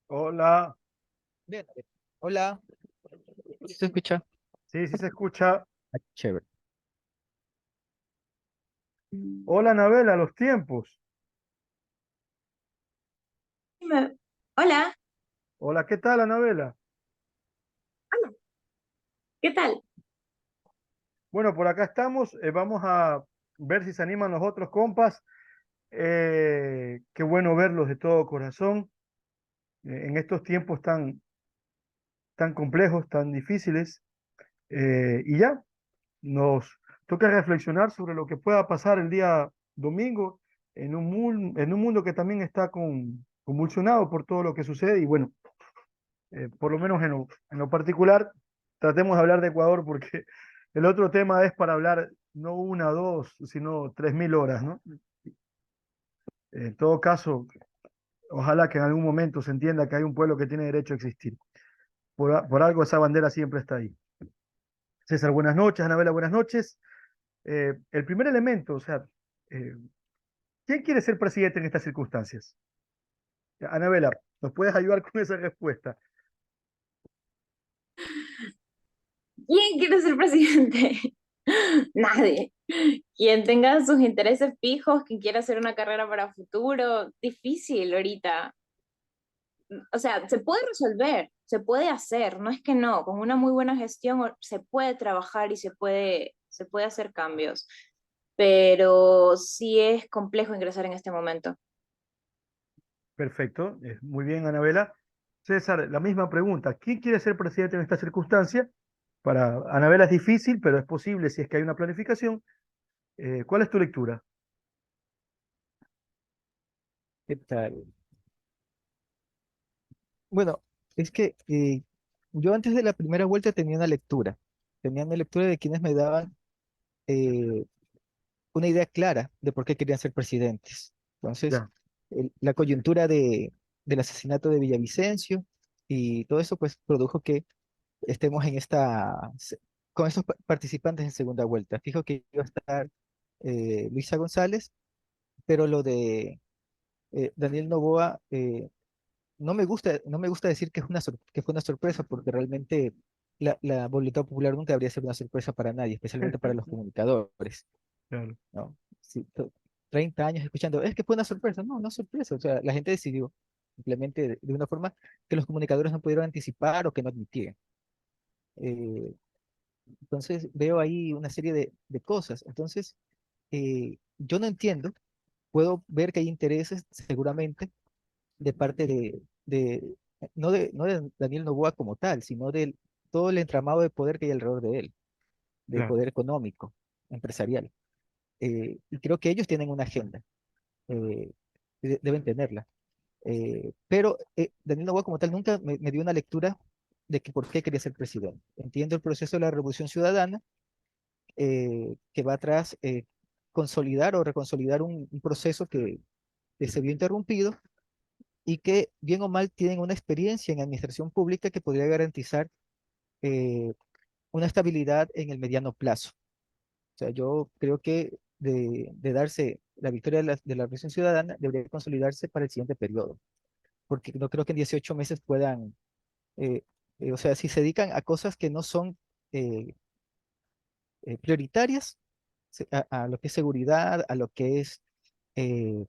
Hola, Bien, a ver. Hola, ¿sí se escucha? sí, sí se escucha. Ah, chévere. Hola, Anabela, los tiempos. Hola, Hola, ¿qué tal, Anabela? ¿qué tal? Bueno, por acá estamos. Vamos a ver si se animan los otros compas. Qué bueno verlos de todo corazón en estos tiempos tan complejos, tan difíciles. Y ya, nos toca reflexionar sobre lo que pueda pasar el día domingo en un mundo que también está convulsionado por todo lo que sucede. Y bueno, por lo menos en lo particular, tratemos de hablar de Ecuador porque el otro tema es para hablar no una, dos, sino 3000 horas, ¿no? En todo caso, ojalá que en algún momento se entienda que hay un pueblo que tiene derecho a existir. Por algo esa bandera siempre está ahí. César, buenas noches. Anabela, buenas noches. El primer elemento, o sea, eh, ¿quién quiere ser presidente en estas circunstancias? Anabela, ¿nos puedes ayudar con esa respuesta? ¿Quién quiere ser presidente? Nadie. Quien tenga sus intereses fijos, quien quiera hacer una carrera para futuro, difícil ahorita. O sea, se puede resolver, se puede hacer, no es que no, con una muy buena gestión se puede trabajar y se puede hacer cambios, pero sí es complejo ingresar en este momento. Perfecto, muy bien, Anabela. César, la misma pregunta. ¿Quién quiere ser presidente en esta circunstancia? Para Anabela es difícil, pero es posible si es que hay una planificación. ¿Cuál es tu lectura? ¿Qué tal? Bueno, es que yo antes de la primera vuelta tenía una lectura de quienes me daban eh, una idea clara de por qué querían ser presidentes. Entonces, Ya, la coyuntura del asesinato de Villavicencio y todo eso pues produjo que estemos con estos participantes en segunda vuelta. Fijo que iba a estar Luisa González, pero lo de Daniel Noboa, no me gusta decir que, que fue una sorpresa, porque realmente la voluntad popular nunca habría sido una sorpresa para nadie, especialmente para los comunicadores, claro. ¿no? Sí, 30 años escuchando, es que fue una sorpresa. No, no es sorpresa, o sea, la gente decidió simplemente de una forma que los comunicadores no pudieron anticipar o que no admitían. Eh, entonces veo ahí una serie de cosas. Entonces, yo no entiendo, puedo ver que hay intereses seguramente de parte no de Daniel Noboa como tal, sino de todo el entramado de poder que hay alrededor de él, de Claro. poder económico, empresarial. Y creo que ellos tienen una agenda, deben tenerla. Pero Daniel Noboa como tal nunca me dio una lectura de que por qué quería ser presidente. Entiendo el proceso de la Revolución Ciudadana, que va atrás consolidar o reconsolidar un proceso que se vio interrumpido y que bien o mal tienen una experiencia en administración pública que podría garantizar eh, una estabilidad en el mediano plazo. O sea, yo creo que de darse la victoria de la Revolución Ciudadana debería consolidarse para el siguiente periodo, porque no creo que en 18 meses puedan, eh, o sea, si se dedican a cosas que no son eh, prioritarias, a lo que es seguridad, a lo que es eh,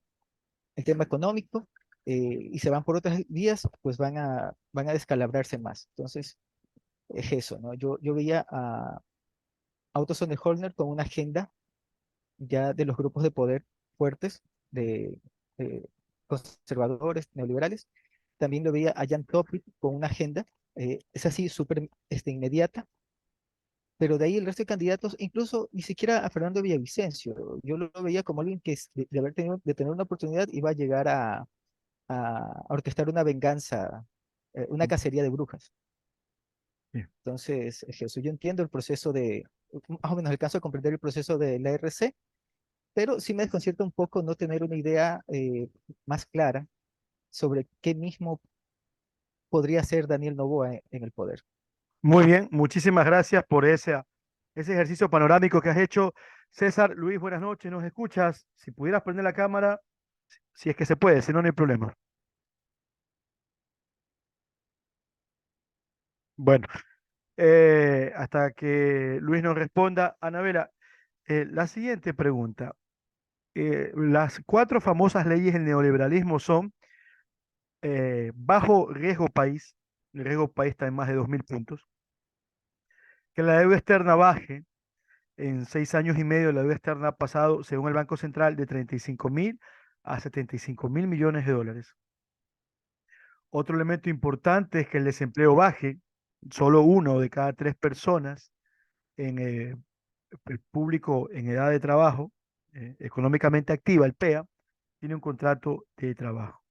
el tema económico, y se van por otras vías, pues van a descalabrarse más. Entonces, es eso, ¿no? Yo veía a Otto Sonnenholner con una agenda ya de los grupos de poder fuertes, de, de conservadores, neoliberales. También lo veía a Jan Topic con una agenda, es así, súper inmediata, pero de ahí el resto de candidatos, incluso ni siquiera a Fernando Villavicencio, yo lo veía como alguien que de haber tenido, de tener una oportunidad iba a llegar a orquestar una venganza, una cacería de brujas. Bien. Entonces, Jesús, yo entiendo el proceso más o menos alcanzo a comprender el proceso de la RC, pero sí me desconcierta un poco no tener una idea más clara sobre qué mismo podría ser Daniel Noboa en el poder. Muy bien, muchísimas gracias por ese ejercicio panorámico que has hecho. César, Luis, buenas noches, ¿nos escuchas? Si pudieras prender la cámara, si es que se puede, si no, no hay problema. Bueno, hasta que Luis nos responda, Anabela, la siguiente pregunta. Las cuatro famosas leyes del neoliberalismo son bajo riesgo país, el riesgo país está en más de 2.000 puntos, que la deuda externa baje, en 6 años y medio la deuda externa ha pasado, según el Banco Central, de 35.000 a 75.000 millones de dólares. Otro elemento importante es que el desempleo baje, solo uno de cada tres personas en el público en edad de trabajo, económicamente activa, el PEA, tiene un contrato de trabajo.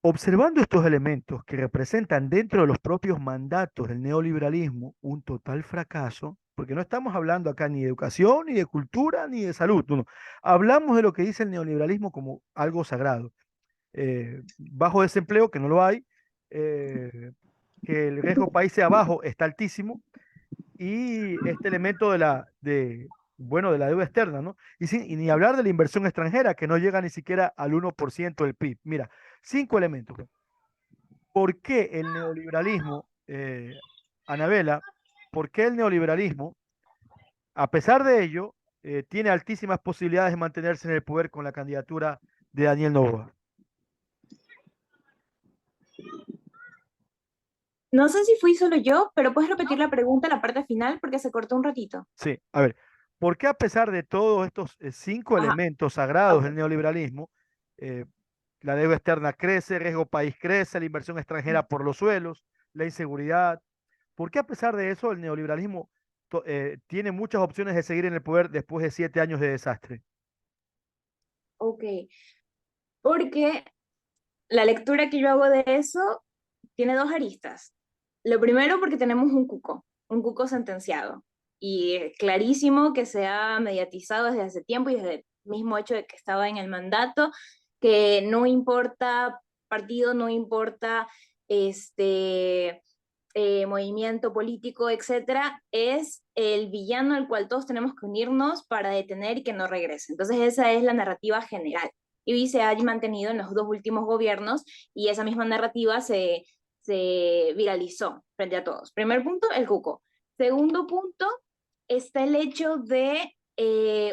Observando estos elementos que representan dentro de los propios mandatos del neoliberalismo un total fracaso, porque no estamos hablando acá ni de educación, ni de cultura, ni de salud, no, no. Hablamos de lo que dice el neoliberalismo como algo sagrado. Bajo desempleo, que no lo hay, que el riesgo país sea bajo, está altísimo, y este elemento bueno, de la deuda externa, ¿no? Y ni hablar de la inversión extranjera, que no llega ni siquiera al 1% del PIB. Mira, 5 elementos. ¿Por qué el neoliberalismo, Anabela, por qué el neoliberalismo, a pesar de ello, tiene altísimas posibilidades de mantenerse en el poder con la candidatura de Daniel Noboa? No sé si fui solo yo, pero puedes repetir la pregunta en la parte final porque se cortó un ratito. Sí, a ver, ¿por qué a pesar de todos estos 5 elementos sagrados del Ok. neoliberalismo, eh, la deuda externa crece, el riesgo país crece, la inversión extranjera por los suelos, la inseguridad? ¿Por qué a pesar de eso el neoliberalismo tiene muchas opciones de seguir en el poder después de 7 años de desastre? Ok, porque la lectura que yo hago de eso tiene dos aristas. Lo primero porque tenemos un cuco sentenciado, y clarísimo que se ha mediatizado desde hace tiempo y desde el mismo hecho de que estaba en el mandato, que no importa partido, no importa este movimiento político, etcétera, es el villano al cual todos tenemos que unirnos para detener y que no regrese. Entonces esa es la narrativa general. Y se ha mantenido en los dos últimos gobiernos, y esa misma narrativa se viralizó frente a todos. Primer punto, el cuco. Segundo punto, está el hecho de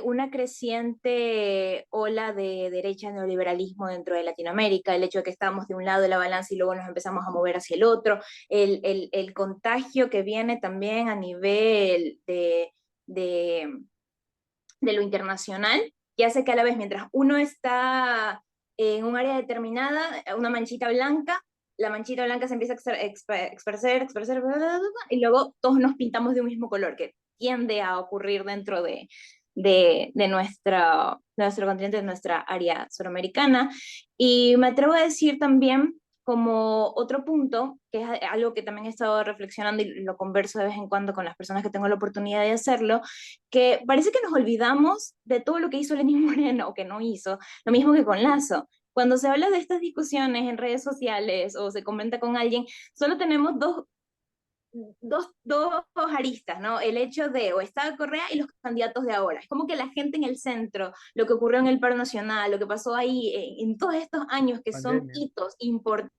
una creciente ola de derecha neoliberalismo dentro de Latinoamérica, el hecho de que estamos de un lado de la balanza y luego nos empezamos a mover hacia el otro, el contagio que viene también a nivel de lo internacional, que hace que a la vez, mientras uno está en un área determinada, una manchita blanca, la manchita blanca se empieza a expresar, y luego todos nos pintamos de un mismo color, que tiende a ocurrir dentro de nuestro continente, de nuestra área suramericana. Y me atrevo a decir también, como otro punto, que es algo que también he estado reflexionando y lo converso de vez en cuando con las personas que tengo la oportunidad de hacerlo, que parece que nos olvidamos de todo lo que hizo Lenín Moreno o que no hizo, lo mismo que con Lazo. Cuando se habla de estas discusiones en redes sociales o se comenta con alguien, solo tenemos dos aristas, ¿no? El hecho de o está Correa y los candidatos de ahora. Es como que la gente en el centro, lo que ocurrió en el paro nacional, lo que pasó ahí en todos estos años que son Pandemia. hitos importantes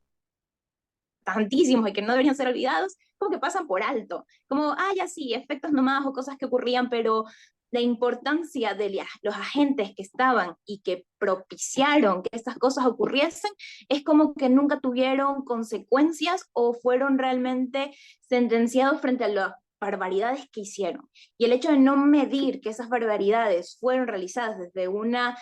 tantísimos y que no deberían ser olvidados, como que pasan por alto, como, ya sí, efectos nomás o cosas que ocurrían, pero la importancia de los agentes que estaban y que propiciaron que estas cosas ocurriesen es como que nunca tuvieron consecuencias o fueron realmente sentenciados frente a las barbaridades que hicieron. Y el hecho de no medir que esas barbaridades fueron realizadas desde una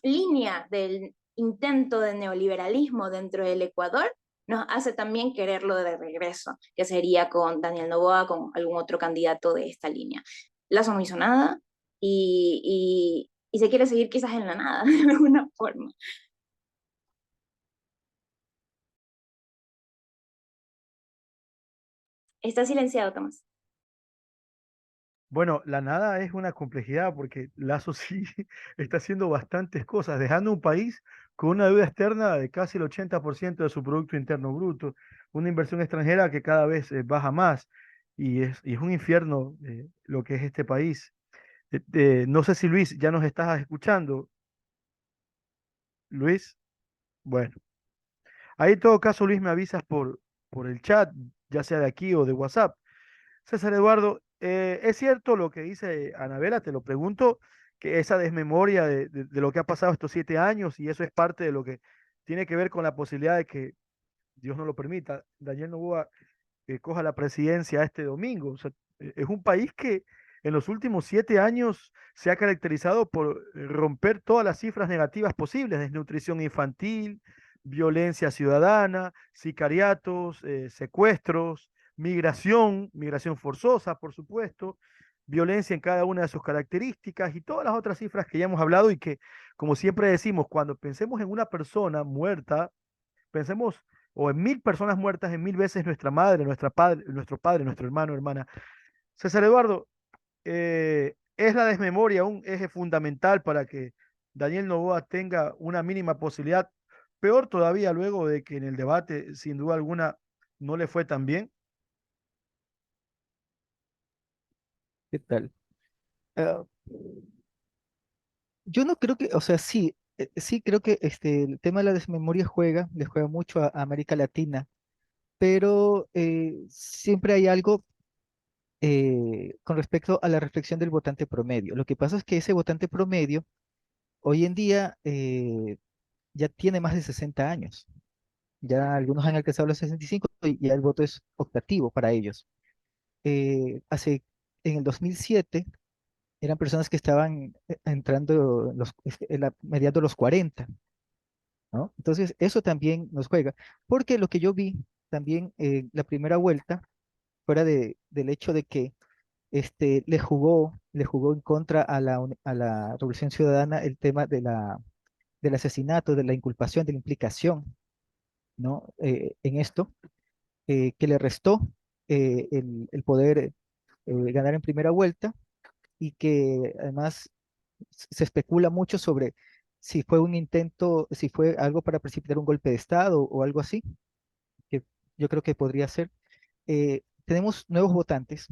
línea del intento de neoliberalismo dentro del Ecuador nos hace también quererlo de regreso, que sería con Daniel Noboa, con algún otro candidato de esta línea. Lazo no hizo nada y se quiere seguir quizás en la nada, de alguna forma. Está silenciado, Tomás. Bueno, la nada es una complejidad porque Lazo sí está haciendo bastantes cosas, dejando un país con una deuda externa de casi el 80% de su Producto Interno Bruto, una inversión extranjera que cada vez baja más. y es un infierno lo que es este país. No sé si Luis, ya nos estás escuchando. Luis, bueno, ahí en todo caso, Luis, me avisas por el chat, ya sea de aquí o de WhatsApp. César Eduardo, es cierto lo que dice Anabela, te lo pregunto, que esa desmemoria de lo que ha pasado estos 7 años, y eso es parte de lo que tiene que ver con la posibilidad de que, Dios no lo permita, Daniel Noboa coja la presidencia este domingo. O sea, es un país que en los últimos 7 años se ha caracterizado por romper todas las cifras negativas posibles: desnutrición infantil, violencia ciudadana, sicariatos, secuestros, migración forzosa, por supuesto, violencia en cada una de sus características y todas las otras cifras que ya hemos hablado y que, como siempre decimos, cuando pensemos en una persona muerta, pensemos o en 1000 personas muertas, en 1000 veces nuestra madre, nuestro padre, nuestro hermano, hermana. César Eduardo, ¿es la desmemoria un eje fundamental para que Daniel Noboa tenga una mínima posibilidad? Peor todavía luego de que en el debate, sin duda alguna, no le fue tan bien. ¿Qué tal? Ah, yo no creo que, o sea, sí, sí creo que el tema de la desmemoria le juega mucho a América Latina, pero siempre hay algo con respecto a la reflexión del votante promedio. Lo que pasa es que ese votante promedio hoy en día ya tiene más de 60 años. Ya algunos han alcanzado los 65 y ya el voto es optativo para ellos. En el 2007 eran personas que estaban entrando mediando los 40, ¿no? Entonces, eso también nos juega, porque lo que yo vi también la primera vuelta, fuera del hecho de que le jugó en contra a la Revolución Ciudadana el tema del asesinato, de la inculpación, de la implicación, ¿no? En esto, que le restó el poder ganar en primera vuelta y que además se especula mucho sobre si fue un intento, si fue algo para precipitar un golpe de Estado o algo así, que yo creo que podría ser. Tenemos nuevos votantes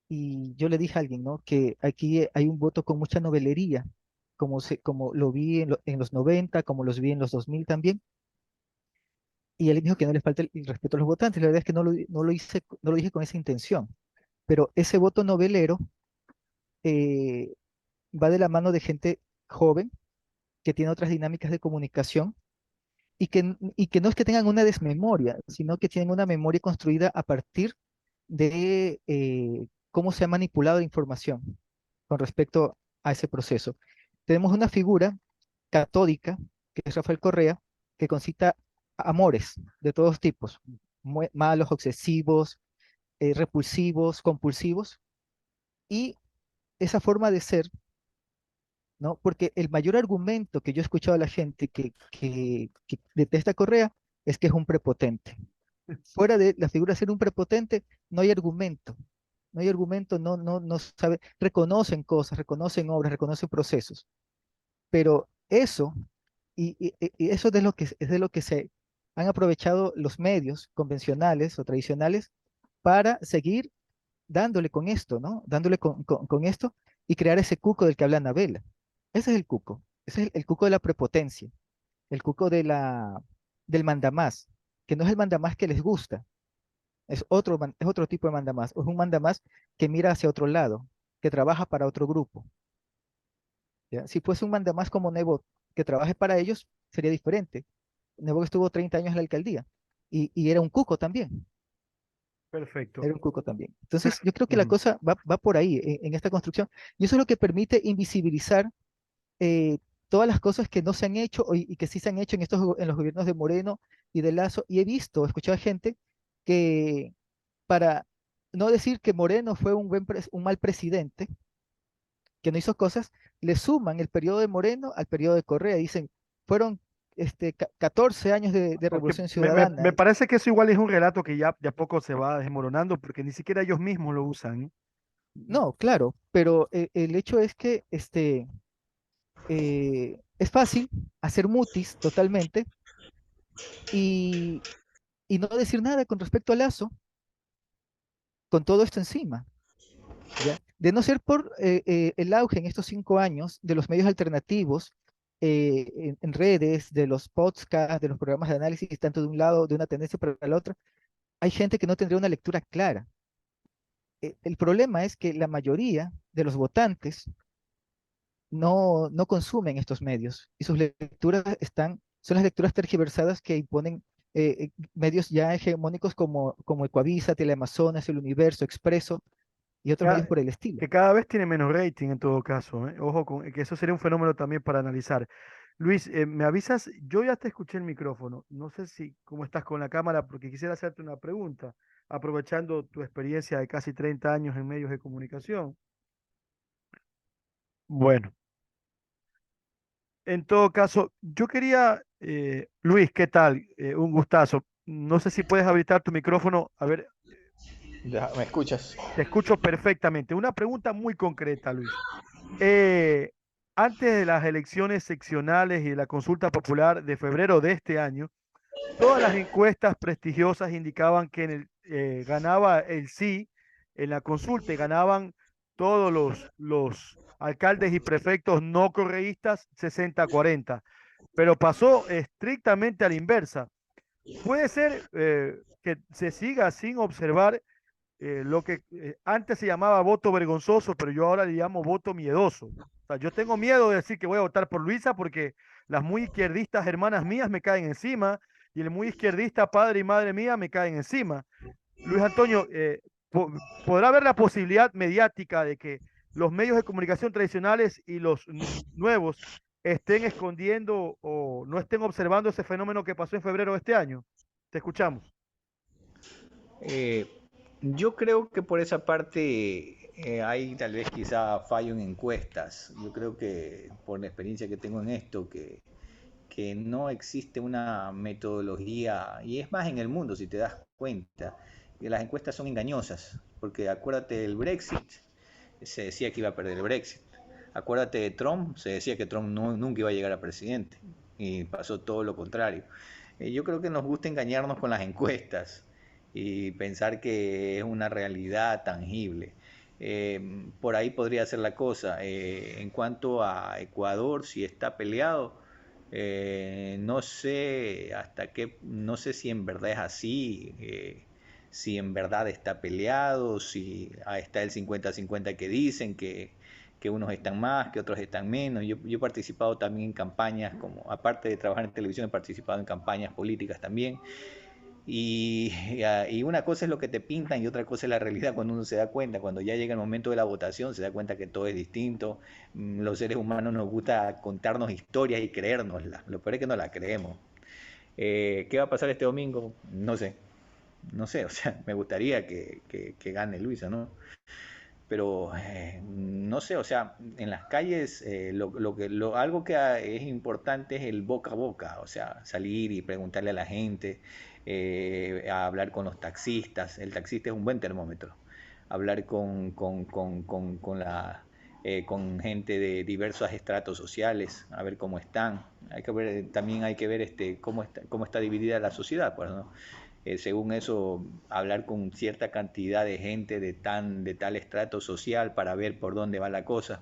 y yo le dije a alguien, ¿no? Que aquí hay un voto con mucha novelería, como lo vi en los 90, como los vi en los 2000 también. Y él me dijo que no le falta el respeto a los votantes. La verdad es que no lo dije con esa intención. Pero ese voto novelero eh, va de la mano de gente joven que tiene otras dinámicas de comunicación y que no es que tengan una desmemoria, sino que tienen una memoria construida a partir de cómo se ha manipulado la información con respecto a ese proceso. Tenemos una figura catódica, que es Rafael Correa, que concita amores de todos tipos, malos, obsesivos, repulsivos, compulsivos, y esa forma de ser, ¿no? Porque el mayor argumento que yo he escuchado a la gente que detesta a Correa es que es un prepotente. Fuera de la figura de ser un prepotente, no hay argumento. No hay argumento, no sabe, reconocen cosas, reconocen obras, reconocen procesos. Pero eso, y eso es de lo que se han aprovechado los medios convencionales o tradicionales para seguir dándole con esto, ¿no? Dándole con esto y crear ese cuco del que habla Anabela. Ese es el cuco. Ese es el cuco de la prepotencia, el cuco del mandamás, que no es el mandamás que les gusta, es otro tipo de mandamás, es un mandamás que mira hacia otro lado, que trabaja para otro grupo. ¿Ya? Si fuese un mandamás como Nebo que trabaje para ellos, sería diferente. Nebo estuvo 30 años en la alcaldía y era un cuco también. Perfecto. Era un cuco también. Entonces, yo creo que la Ujú. cosa va por ahí, en esta construcción. Y eso es lo que permite invisibilizar eh, todas las cosas que no se han hecho y que sí se han hecho en los gobiernos de Moreno y de Lazo. Y he visto, he escuchado gente que, para no decir que Moreno fue un mal presidente, que no hizo cosas, le suman el periodo de Moreno al periodo de Correa. Dicen, fueron 14 años de Aunque Revolución me Ciudadana. parece que eso igual es un relato que ya de a poco se va desmoronando porque ni siquiera ellos mismos lo usan. No, claro, pero el hecho es que es fácil hacer mutis totalmente y, y no decir nada con respecto a Lazo. con todo esto encima. ¿Ya? De no ser por el auge en estos 5 años de los medios alternativos en redes, de los podcasts, de los programas de análisis, tanto de un lado, de una tendencia para la otra, hay gente que no tendría una lectura clara. El problema es que la mayoría de los votantes no consumen estos medios y sus lecturas son las lecturas tergiversadas que imponen medios ya hegemónicos como Ecuavisa, Teleamazonas, El Universo, Expreso y otros medios Ca- por el estilo. que cada vez tiene menos rating en todo caso, ¿eh? Ojo con que eso sería un fenómeno también para analizar. Luis, ¿me avisas? Yo ya te escuché el micrófono. No sé si cómo estás con la cámara, porque quisiera hacerte una pregunta, aprovechando tu experiencia de casi 30 años en medios de comunicación. Bueno, en todo caso, yo quería, Luis, ¿qué tal? Un gustazo. No sé si puedes habilitar tu micrófono. A ver, Ya, ¿me escuchas? te escucho perfectamente. Una pregunta muy concreta, Luis. Eh, Antes de las elecciones seccionales y de la consulta popular de febrero de este año, todas las encuestas prestigiosas indicaban que ganaba el sí en la consulta y ganaban todos los alcaldes y prefectos no correístas 60-40, pero pasó estrictamente a la inversa. Puede ser que se siga sin observar lo que antes se llamaba voto vergonzoso, pero yo ahora le llamo voto miedoso. O sea, yo tengo miedo de decir que voy a votar por Luisa porque las muy izquierdistas hermanas mías me caen encima y el muy izquierdista padre y madre mía me caen encima. Luis Antonio, ¿podrá haber la posibilidad mediática de que los medios de comunicación tradicionales y los nuevos estén escondiendo o no estén observando ese fenómeno que pasó en febrero de este año? Te escuchamos. Eh, yo creo que por esa parte hay tal vez quizá fallo en encuestas. Yo creo que por la experiencia que tengo en esto, que no existe una metodología, y es más en el mundo, si te das cuenta, que las encuestas son engañosas, porque acuérdate del Brexit, se decía que iba a perder el Brexit. Acuérdate de Trump, se decía que Trump nunca iba a llegar a presidente, y pasó todo lo contrario. Yo creo que nos gusta engañarnos con las encuestas y pensar que es una realidad tangible. Por ahí podría ser la cosa. En cuanto a Ecuador, si está peleado, no sé hasta qué, no sé si en verdad es así, si en verdad está peleado, si está el 50-50 que dicen, que unos están más, que otros están menos. Yo he participado también en campañas, como aparte de trabajar en televisión, he participado en campañas políticas también. Y, y una cosa es lo que te pintan y otra cosa es la realidad cuando uno se da cuenta, cuando ya llega el momento de la votación, se da cuenta que todo es distinto. Los seres humanos nos gusta contarnos historias y creérnoslas. Lo peor es que no la creemos. ¿Qué va a pasar este domingo? No sé, no sé, o sea, me gustaría que gane Luisa, ¿no? Pero no sé, o sea, en las calles algo que es importante es el boca a boca, o sea, salir y preguntarle a la gente, a hablar con los taxistas. El taxista es un buen termómetro. Hablar con gente de diversos estratos sociales, a ver cómo están. También hay que ver cómo está dividida la sociedad, pues, ¿no? Según eso, hablar con cierta cantidad de gente de tal estrato social para ver por dónde va la cosa.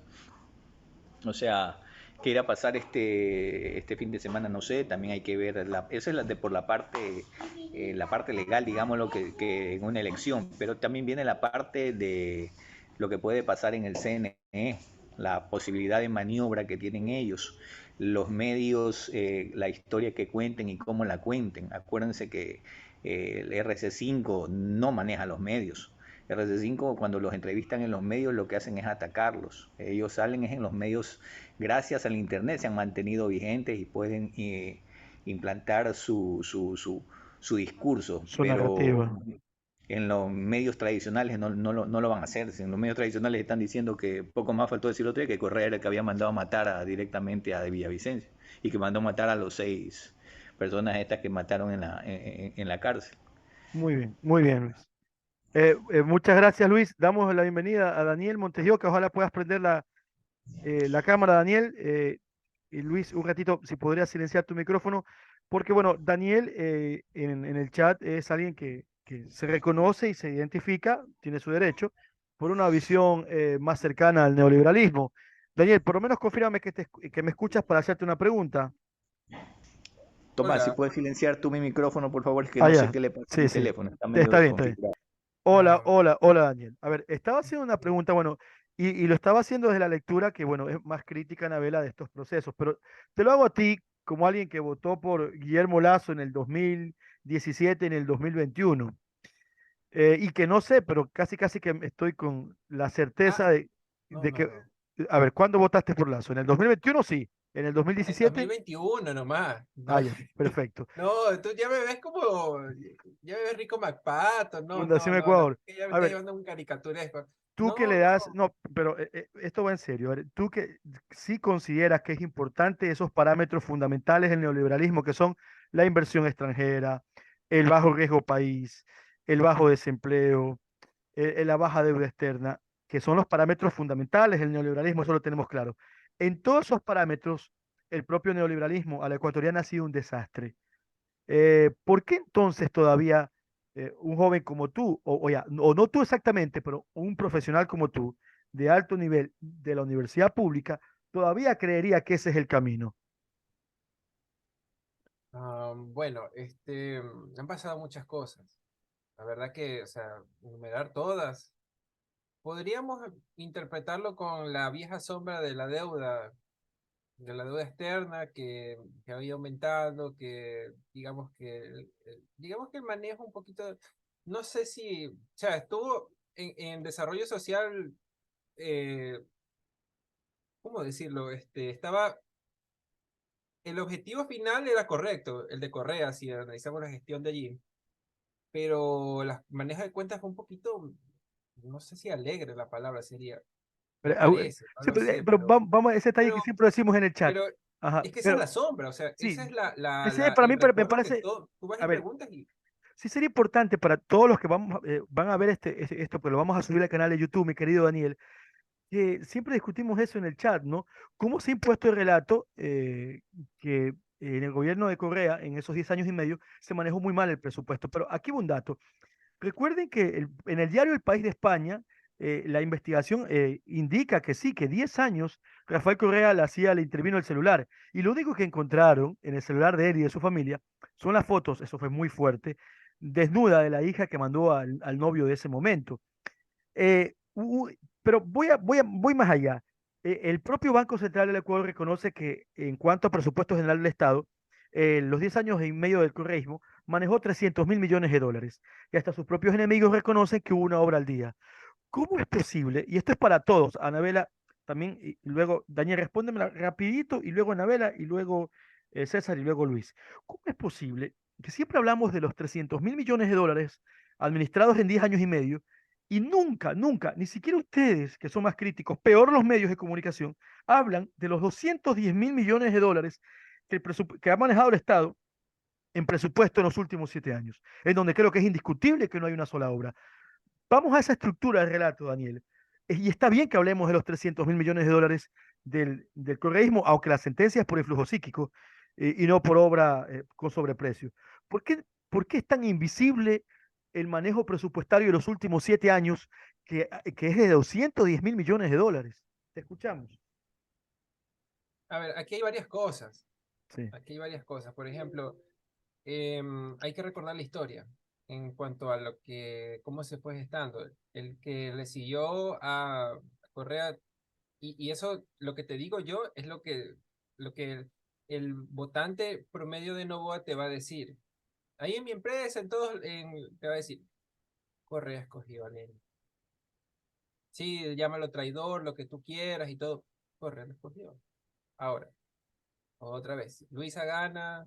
O sea, qué irá a pasar este fin de semana, no sé. También hay que ver, esa es por la parte legal, digamos, que en una elección. Pero también viene la parte de lo que puede pasar en el CNE, la posibilidad de maniobra que tienen ellos, los medios, la historia que cuenten y cómo la cuenten. Acuérdense que el RC5 no maneja los medios. RC5 cuando los entrevistan en los medios lo que hacen es atacarlos. Ellos salen en los medios gracias al internet, se han mantenido vigentes y pueden implantar su discurso, Su pero narrativa. en los medios tradicionales no lo van a hacer. En los medios tradicionales están diciendo que poco más faltó decir otro día que Correa era el que había mandado matar directamente a Villavicencio y que mandó matar a los 6 personas estas que mataron en la cárcel. Muy bien, Luis. Muchas gracias, Luis. Damos la bienvenida a Daniel Montejo, que ojalá puedas prender la cámara, Daniel. Y Luis, un ratito, si podrías silenciar tu micrófono, porque bueno, Daniel en el chat es alguien que que se reconoce y se identifica, tiene su derecho, por una visión más cercana al neoliberalismo. Daniel, por lo menos confírmame que me escuchas para hacerte una pregunta. Tomás, si Hola. puedes silenciar tú mi micrófono, por favor, es que Ah, no sé ya, qué le pasa a sí, mi sí. teléfono, está Está medio bien, está bien. desconfigurado. Hola, Ah, hola, hola, Daniel. A ver, estaba haciendo una pregunta, bueno, y lo estaba haciendo desde la lectura, que bueno, es más crítica, Anabela, de estos procesos, pero te lo hago a ti como alguien que votó por Guillermo Lasso en el 2017, en el 2021, y que no sé, pero casi casi que estoy con la certeza ah, no, de no, que, no. a ver, ¿cuándo votaste por Lasso? ¿En el 2021? Sí. ¿En el En 2017? 2021 nomás. Ah, No, ya, perfecto. no, tú ya me ves como, ya me ves Rico McPato. No, no, Fundación no, la Ecuador. verdad que ya me A está ver, llevando un caricaturesco. tú que le No, das, no. no, pero esto va en serio. A ver, tú que sí consideras que es importante esos parámetros fundamentales del neoliberalismo, que son la inversión extranjera, el bajo riesgo país, el bajo desempleo, la baja deuda externa, que son los parámetros fundamentales del neoliberalismo, eso lo tenemos claro. En todos esos parámetros, el propio neoliberalismo a la ecuatoriana ha sido un desastre. ¿Por qué entonces todavía un joven como tú, o no tú exactamente, pero un profesional como tú, de alto nivel de la universidad pública, todavía creería que ese es el camino? Bueno, han pasado muchas cosas. La verdad que, o sea, enumerar todas. Podríamos interpretarlo con la vieja sombra de la deuda externa que ha ido aumentando, que digamos que el manejo un poquito, no sé si, o sea, estuvo en desarrollo social, eh, ¿cómo decirlo? El objetivo final era correcto, el de Correa, si analizamos la gestión de allí, pero la manejo de cuentas fue un poquito, no sé si alegre la palabra sería, me Pero, parece, no sí, lo sé, pero vamos a ese detalle que pero siempre decimos en el chat. Pero Ajá, es que esa es la pero sombra, o sea, sí, esa es ese para el mí me recuerdo que parece, tú vas y a ver, preguntas y sí sería importante para todos los que van a ver esto, que lo vamos a subir al canal de YouTube, mi querido Daniel, que siempre discutimos eso en el chat, ¿no? ¿Cómo se ha impuesto el relato que en el gobierno de Correa, en esos 10 años y medio, se manejó muy mal el presupuesto? Pero aquí va un dato. Recuerden que en el diario El País de España, la investigación indica que sí, que 10 años Rafael Correa le intervino el celular. Y lo único que encontraron en el celular de él y de su familia son las fotos, eso fue muy fuerte, desnuda de la hija que mandó al novio de ese momento. Eh, u- pero voy más allá. El propio Banco Central del Ecuador reconoce que en cuanto a presupuesto general del Estado, los 10 años y medio del correísmo manejó 300.000 millones de dólares. Y hasta sus propios enemigos reconocen que hubo una obra al día. ¿Cómo es posible? Y esto es para todos, Anabela también, y luego Daniel, respóndemela rapidito, y luego Anabela, y luego César, y luego Luis. ¿Cómo es posible que siempre hablamos de los 300.000 millones de dólares administrados en 10 años y medio, y nunca, nunca, ni siquiera ustedes, que son más críticos, peor los medios de comunicación, hablan de los 210.000 millones de dólares que ha manejado el Estado en presupuesto en los últimos 7 años, en donde creo que es indiscutible que no hay una sola obra? Vamos a esa estructura del relato, Daniel. Y está bien que hablemos de los 300.000 millones de dólares del correísmo, aunque la sentencia es por influjo psíquico y no por obra con sobreprecio. ¿Por qué, por qué es tan invisible el manejo presupuestario de los últimos 7 años que es de 210.000 millones de dólares? Te escuchamos. a ver, aquí hay varias cosas, Sí. aquí hay varias cosas. Por ejemplo, hay que recordar la historia en cuanto a lo que, cómo se fue gestando. El que le siguió a Correa, y eso, lo que te digo yo, es lo que el votante promedio de Novoa te va a decir. Ahí en mi empresa, te va a decir, Correa escogió a Lenin. Sí, llámalo traidor, lo que tú quieras y todo. Correa lo escogió. Ahora, otra vez, Luisa gana.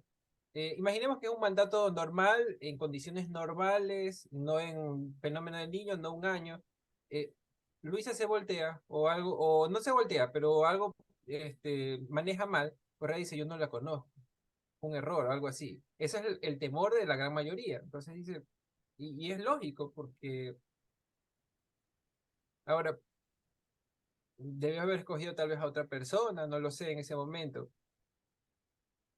Imaginemos que es un mandato normal, en condiciones normales, no en fenómeno de niño, no un año. Eh, Luisa se voltea, o algo, o no se voltea, pero algo maneja mal. Correa dice, yo no la conozco, un error, o algo así. Ese es el temor de la gran mayoría. Entonces dice, y es lógico, porque ahora debió haber escogido tal vez a otra persona, no lo sé en ese momento.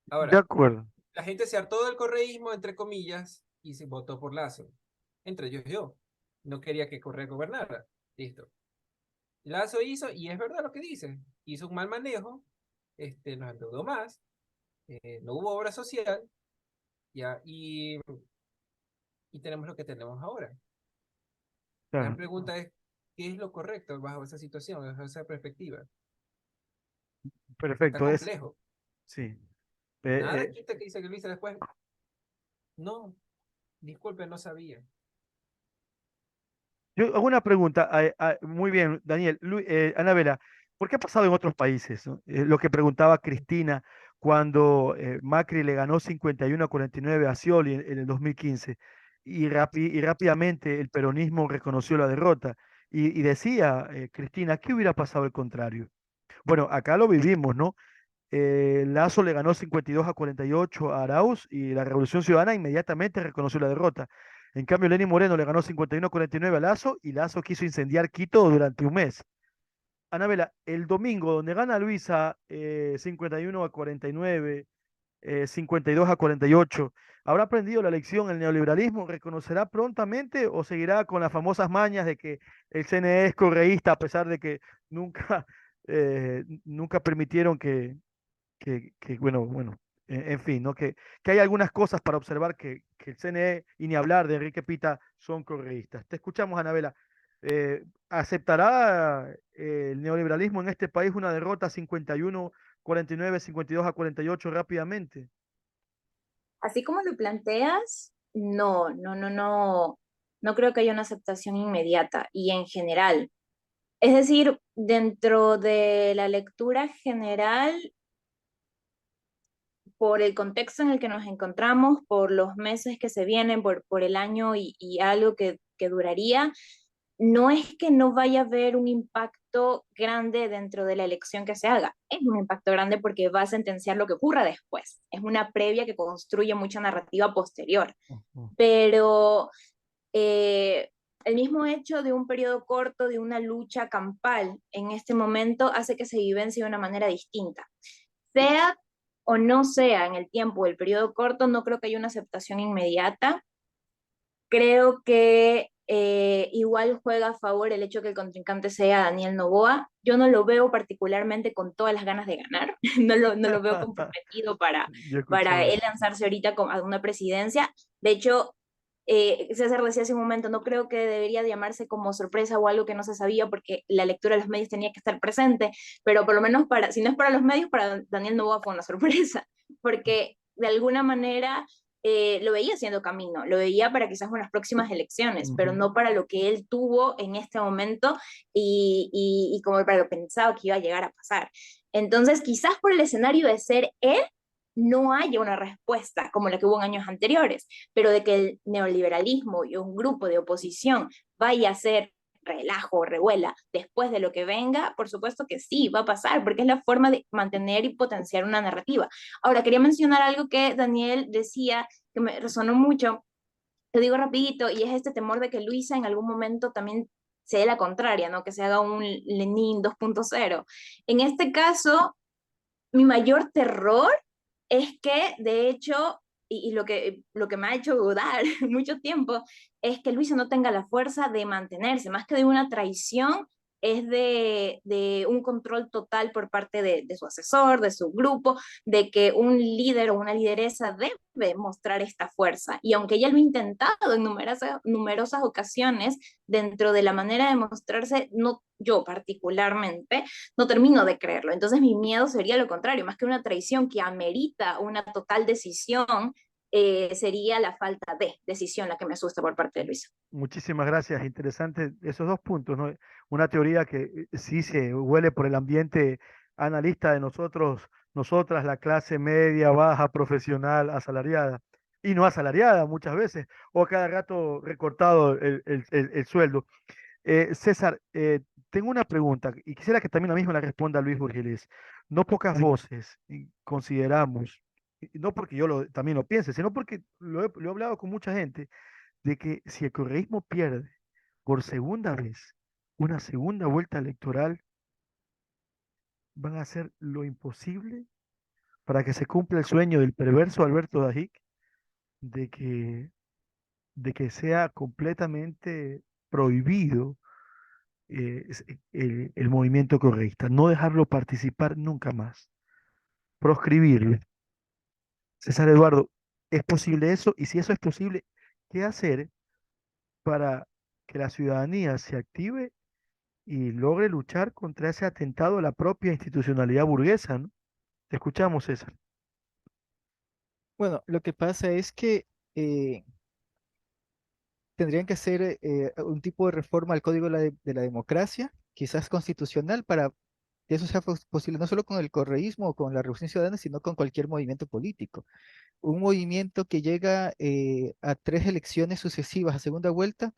De Ahora, acuerdo. la gente se hartó del correísmo, entre comillas, y se votó por Lazo. entre ellos yo. No quería que Correa gobernara. Listo. Lazo hizo, y es verdad lo que dice, hizo un mal manejo, nos endeudó más, no hubo obra social, ya, y tenemos lo que tenemos ahora. La Claro, pregunta es, ¿qué es lo correcto bajo esa situación, bajo esa perspectiva? Está perfecto, complejo. sí. Nada Eh, quita que dice que lo hice después. No, disculpe, no sabía. Yo hago una pregunta, muy bien, Daniel, Anabela, ¿por qué ha pasado en otros países, no? Lo que preguntaba Cristina cuando Macri le ganó 51-49 a Scioli en el 2015 y rápidamente el peronismo reconoció la derrota y decía Cristina, ¿qué hubiera pasado al contrario? Bueno, acá lo vivimos, ¿no? Lazo le ganó 52-48 a Arauz y la Revolución Ciudadana inmediatamente reconoció la derrota. En cambio, Lenín Moreno le ganó 51-49 a Lazo y Lazo quiso incendiar Quito durante un mes. Anabela, el domingo, donde gana Luisa 51-49, 52-48, ¿habrá aprendido la lección el neoliberalismo? ¿Reconocerá prontamente o seguirá con las famosas mañas de que el CNE es correísta a pesar de que nunca, nunca permitieron bueno, en fin, ¿no? Que hay algunas cosas para observar que el CNE, y ni hablar de Enrique Pita, son correístas? Te escuchamos, Anabela. ¿Aceptará el neoliberalismo en este país una derrota 51-49, 52-48 rápidamente? Así como lo planteas, no, no, no, no, no creo que haya una aceptación inmediata y en general. Es decir, dentro de la lectura general, por el contexto en el que nos encontramos, por los meses que se vienen, por el año y algo que duraría, no es que no vaya a haber un impacto grande dentro de la elección que se haga. Es un impacto grande porque va a sentenciar lo que ocurra después. Es una previa que construye mucha narrativa posterior. Ujú. Pero eh, el mismo hecho de un periodo corto, de una lucha campal en este momento, hace que se vivencie de una manera distinta. Sea o no sea en el tiempo el periodo corto, no creo que haya una aceptación inmediata. Creo que igual juega a favor el hecho que el contrincante sea Daniel Noboa. Yo no lo veo particularmente con todas las ganas de ganar, no lo veo comprometido Yo para escuché él eso. lanzarse ahorita a una presidencia. De hecho, César decía hace un momento, no creo que debería llamarse como sorpresa o algo que no se sabía porque la lectura de los medios tenía que estar presente, pero por lo menos para, si no es para los medios, para Daniel Noboa fue una sorpresa, porque de alguna manera lo veía haciendo camino, lo veía para quizás unas próximas elecciones, pero Ujú. no para lo que él tuvo en este momento y como para lo pensado que iba a llegar a pasar. Entonces, quizás por el escenario de ser él, no haya una respuesta como la que hubo en años anteriores, pero de que el neoliberalismo y un grupo de oposición vaya a ser relajo, revuela, después de lo que venga, por supuesto que sí, va a pasar, porque es la forma de mantener y potenciar una narrativa. Ahora, quería mencionar algo que Daniel decía, que me resonó mucho, te digo rapidito, y es este temor de que Luisa en algún momento también se dé la contraria, ¿no? Que se haga un Lenin 2.0. En este caso, mi mayor terror es que, de hecho, y lo que me ha hecho dudar mucho tiempo, es que Luisa no tenga la fuerza de mantenerse, más que de una traición, es de un control total por parte de su asesor, de su grupo, de que un líder o una lideresa debe mostrar esta fuerza. Y aunque ella lo ha intentado en numerosas ocasiones, dentro de la manera de mostrarse, no, yo particularmente, no termino de creerlo. Entonces mi miedo sería lo contrario, más que una traición que amerita una total decisión, sería la falta de decisión la que me asusta por parte de Luisa. Muchísimas gracias. Interesante esos dos puntos, ¿no? Una teoría que sí se huele por el ambiente analista de nosotros, nosotras, la clase media, baja, profesional, asalariada y no asalariada muchas veces, o a cada rato recortado el sueldo. César, tengo una pregunta y quisiera que también la misma la responda Luis Burgeles. No pocas voces consideramos, y no porque yo también lo piense, sino porque lo he hablado con mucha gente de que si el correísmo pierde por segunda vez una segunda vuelta electoral, van a hacer lo imposible para que se cumpla el sueño del perverso Alberto Dajic de que de que sea completamente prohibido el movimiento correísta, no dejarlo participar nunca más, proscribirlo. César Eduardo, ¿es posible eso? Y si eso es posible, ¿qué hacer para que la ciudadanía se active y logre luchar contra ese atentado a la propia institucionalidad burguesa, ¿no? Te escuchamos, César. Bueno, lo que pasa es que eh, tendrían que hacer un tipo de reforma al Código de la Democracia, quizás constitucional, para que eso sea posible no solo con el correísmo o con la Revolución Ciudadana, sino con cualquier movimiento político. Un movimiento que llega a 3 elecciones sucesivas a segunda vuelta, no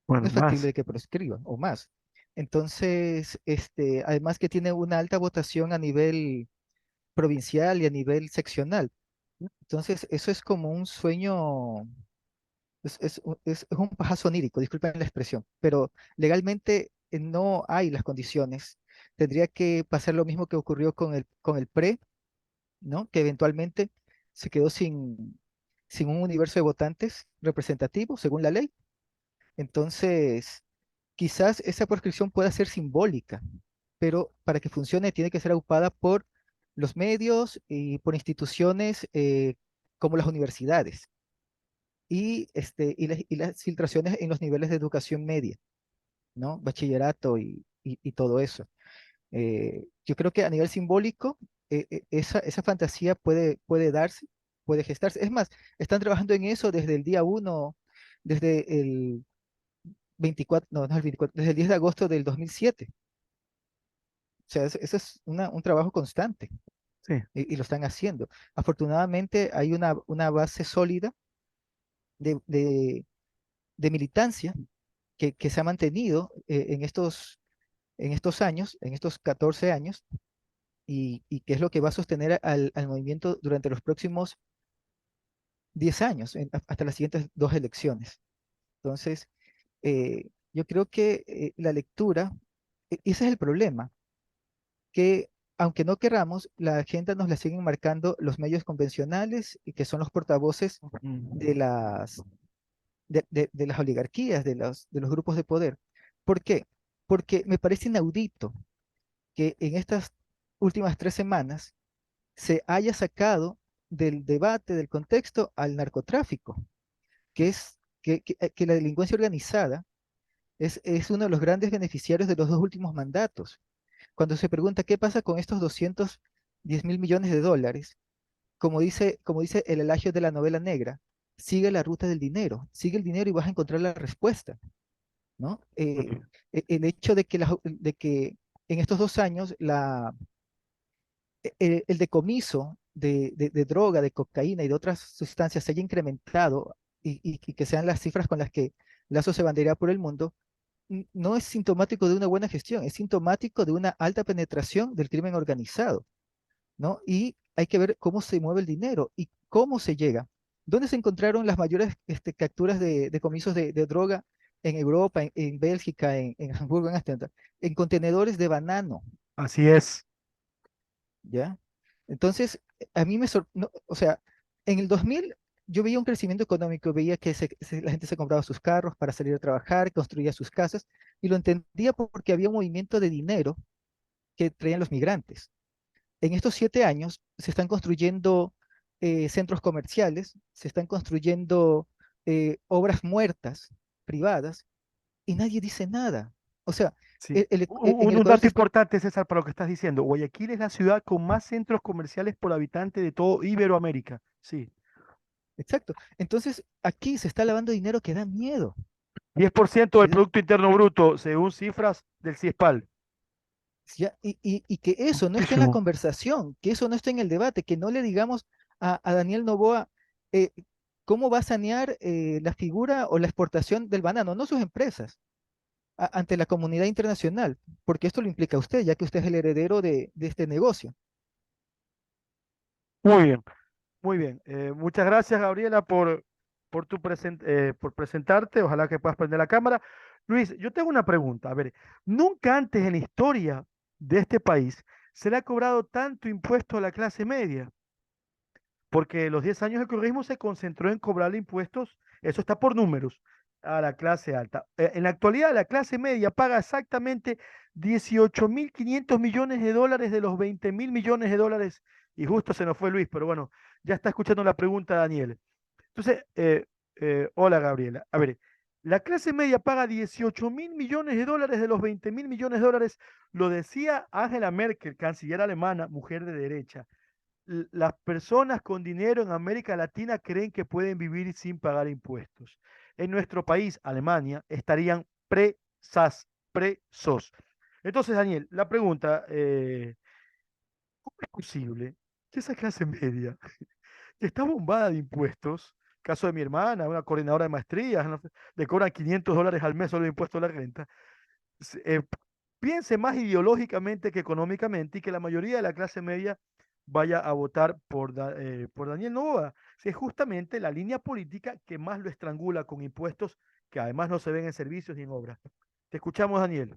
Bueno, es factible más. de que prescriba o más. Entonces, además que tiene una alta votación a nivel provincial y a nivel seccional. Entonces, eso es como un sueño, es un pajazo onírico, disculpen la expresión, pero legalmente no hay las condiciones. Tendría que pasar lo mismo que ocurrió con el PRE, ¿no? Que eventualmente se quedó sin un universo de votantes representativos según la ley. Entonces, quizás esa proscripción pueda ser simbólica, pero para que funcione tiene que ser aupada por los medios y por instituciones como las universidades y las filtraciones en los niveles de educación media, ¿no? Bachillerato y todo eso. Yo creo que a nivel simbólico, esa fantasía puede darse, puede gestarse. Es más, están trabajando en eso desde el día 1, desde el 24, no, no el 24, desde el 10 de agosto del 2007. O sea, eso es un trabajo constante Sí, y lo están haciendo. Afortunadamente hay una base sólida de militancia que se ha mantenido en estos años, en estos 14 años, y que es lo que va a sostener al movimiento durante los próximos 10 años, hasta las siguientes 2 elecciones. Entonces, yo creo que la lectura, ese es el problema, que aunque no querramos, la agenda nos la siguen marcando los medios convencionales y que son los portavoces de de las oligarquías, de los grupos de poder. ¿Por qué? Porque me parece inaudito que en estas últimas 3 semanas se haya sacado del debate, del contexto, al narcotráfico, que la delincuencia organizada es uno de los grandes beneficiarios de los 2 últimos mandatos. Cuando se pregunta qué pasa con estos 210.000 millones de dólares, como dice el elagio de la novela negra, sigue la ruta del dinero, sigue el dinero y vas a encontrar la respuesta, ¿no? El hecho de que en estos 2 años el decomiso de droga, de cocaína y de otras sustancias se haya incrementado y que sean las cifras con las que Lazo se banderea por el mundo, no es sintomático de una buena gestión, es sintomático de una alta penetración del crimen organizado, ¿no? Y hay que ver cómo se mueve el dinero y cómo se llega. ¿Dónde se encontraron las mayores capturas de decomisos de droga? En Europa, en Bélgica, en Hamburgo, en Ámsterdam, en contenedores de banano, así es. ¿ya? Entonces, a mí o sea, en el 2000 yo veía un crecimiento económico, veía que la gente se compraba sus carros para salir a trabajar, construía sus casas, y lo entendía porque había un movimiento de dinero que traían los migrantes. En estos 7 años se están construyendo centros comerciales, se están construyendo obras muertas, privadas, y nadie dice nada. O sea, Sí. en el Un Ecuador dato se importante, César, para lo que estás diciendo. Guayaquil es la ciudad con más centros comerciales por habitante de todo Iberoamérica. Sí. exacto. Entonces, aquí se está lavando dinero que da miedo. 10% del ¿Sí? Producto Interno Bruto, según cifras del CIESPAL. ¿Ya? Y que eso no esté en la Muchísimo. conversación, que eso no esté en el debate, que no le digamos a Daniel Noboa eh, cómo va a sanear la figura o la exportación del banano, no sus empresas, ante la comunidad internacional, porque esto lo implica a usted, ya que usted es el heredero de este negocio. Muy bien, muy bien. Muchas gracias, Gabriela, por presentarte. Ojalá que puedas prender la cámara. Luis, yo tengo una pregunta. A ver, nunca antes en la historia de este país se le ha cobrado tanto impuesto a la clase media, porque los 10 años del correísmo se concentró en cobrarle impuestos Eso está por números a la clase alta. En la actualidad, la clase media paga exactamente 18.500 millones de dólares de los 20.000 millones de dólares. Y justo se nos fue Luis, pero bueno, ya está escuchando la pregunta Daniel. Entonces, hola Gabriela. A ver, la clase media paga 18.000 millones de dólares de los 20.000 millones de dólares. Lo decía Angela Merkel, canciller alemana, mujer de derecha. Las personas con dinero en América Latina creen que pueden vivir sin pagar impuestos. En nuestro país, Alemania, estarían presos. Entonces, Daniel, la pregunta, ¿cómo es posible que esa clase media, que está bombada de impuestos, caso de mi hermana, una coordinadora de maestrías, no sé, le cobran $500 al mes solo de impuesto a la renta, piense más ideológicamente que económicamente y que la mayoría de la clase media vaya a votar por Daniel Noboa? Si es justamente la línea política que más lo estrangula con impuestos que además no se ven en servicios ni en obras. Te escuchamos, Daniel.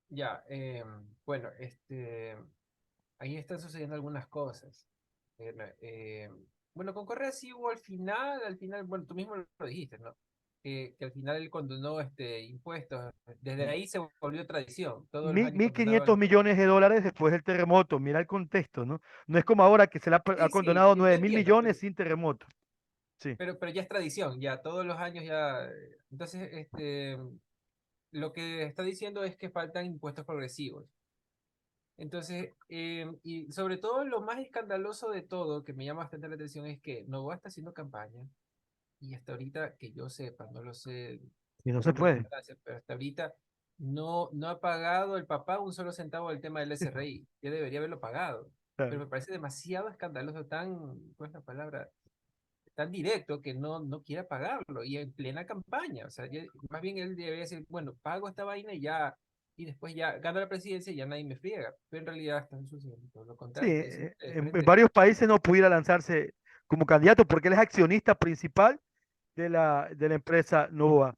Ya, bueno, ahí están sucediendo algunas cosas. Bueno, con Correa sí hubo al final, bueno, tú mismo lo dijiste, ¿no? Que al final él condonó impuestos. Desde ahí se volvió tradición. Todos los años Mil condonaba quinientos impuestos. millones de dólares después del terremoto. Mira el contexto, ¿no? No es como ahora que se le ha Sí, sí, condonado yo 9.000 entiendo, millones sin terremoto. Sí. pero ya es tradición, ya todos los años ya. Entonces, lo que está diciendo es que faltan impuestos progresivos. Entonces, y sobre todo lo más escandaloso de todo, que me llama bastante la atención, es que Novoa está haciendo campaña y hasta ahorita, que yo sepa, no lo sé Y no con se mucha puede. constancia, pero hasta ahorita no ha pagado el papá un solo centavo del tema del SRI, que debería haberlo pagado. Pero Claro. me parece demasiado escandaloso, ¿cuál es la palabra? Tan directo que no quiera pagarlo y en plena campaña. O sea, más bien él debería decir, bueno, pago esta vaina y ya, y después ya gano la presidencia y ya nadie me friega. Pero en realidad están sucediendo todo lo Sí, contrario, está diciendo de en frente. varios países no pudiera lanzarse como candidato porque él es accionista principal de la empresa Novoa.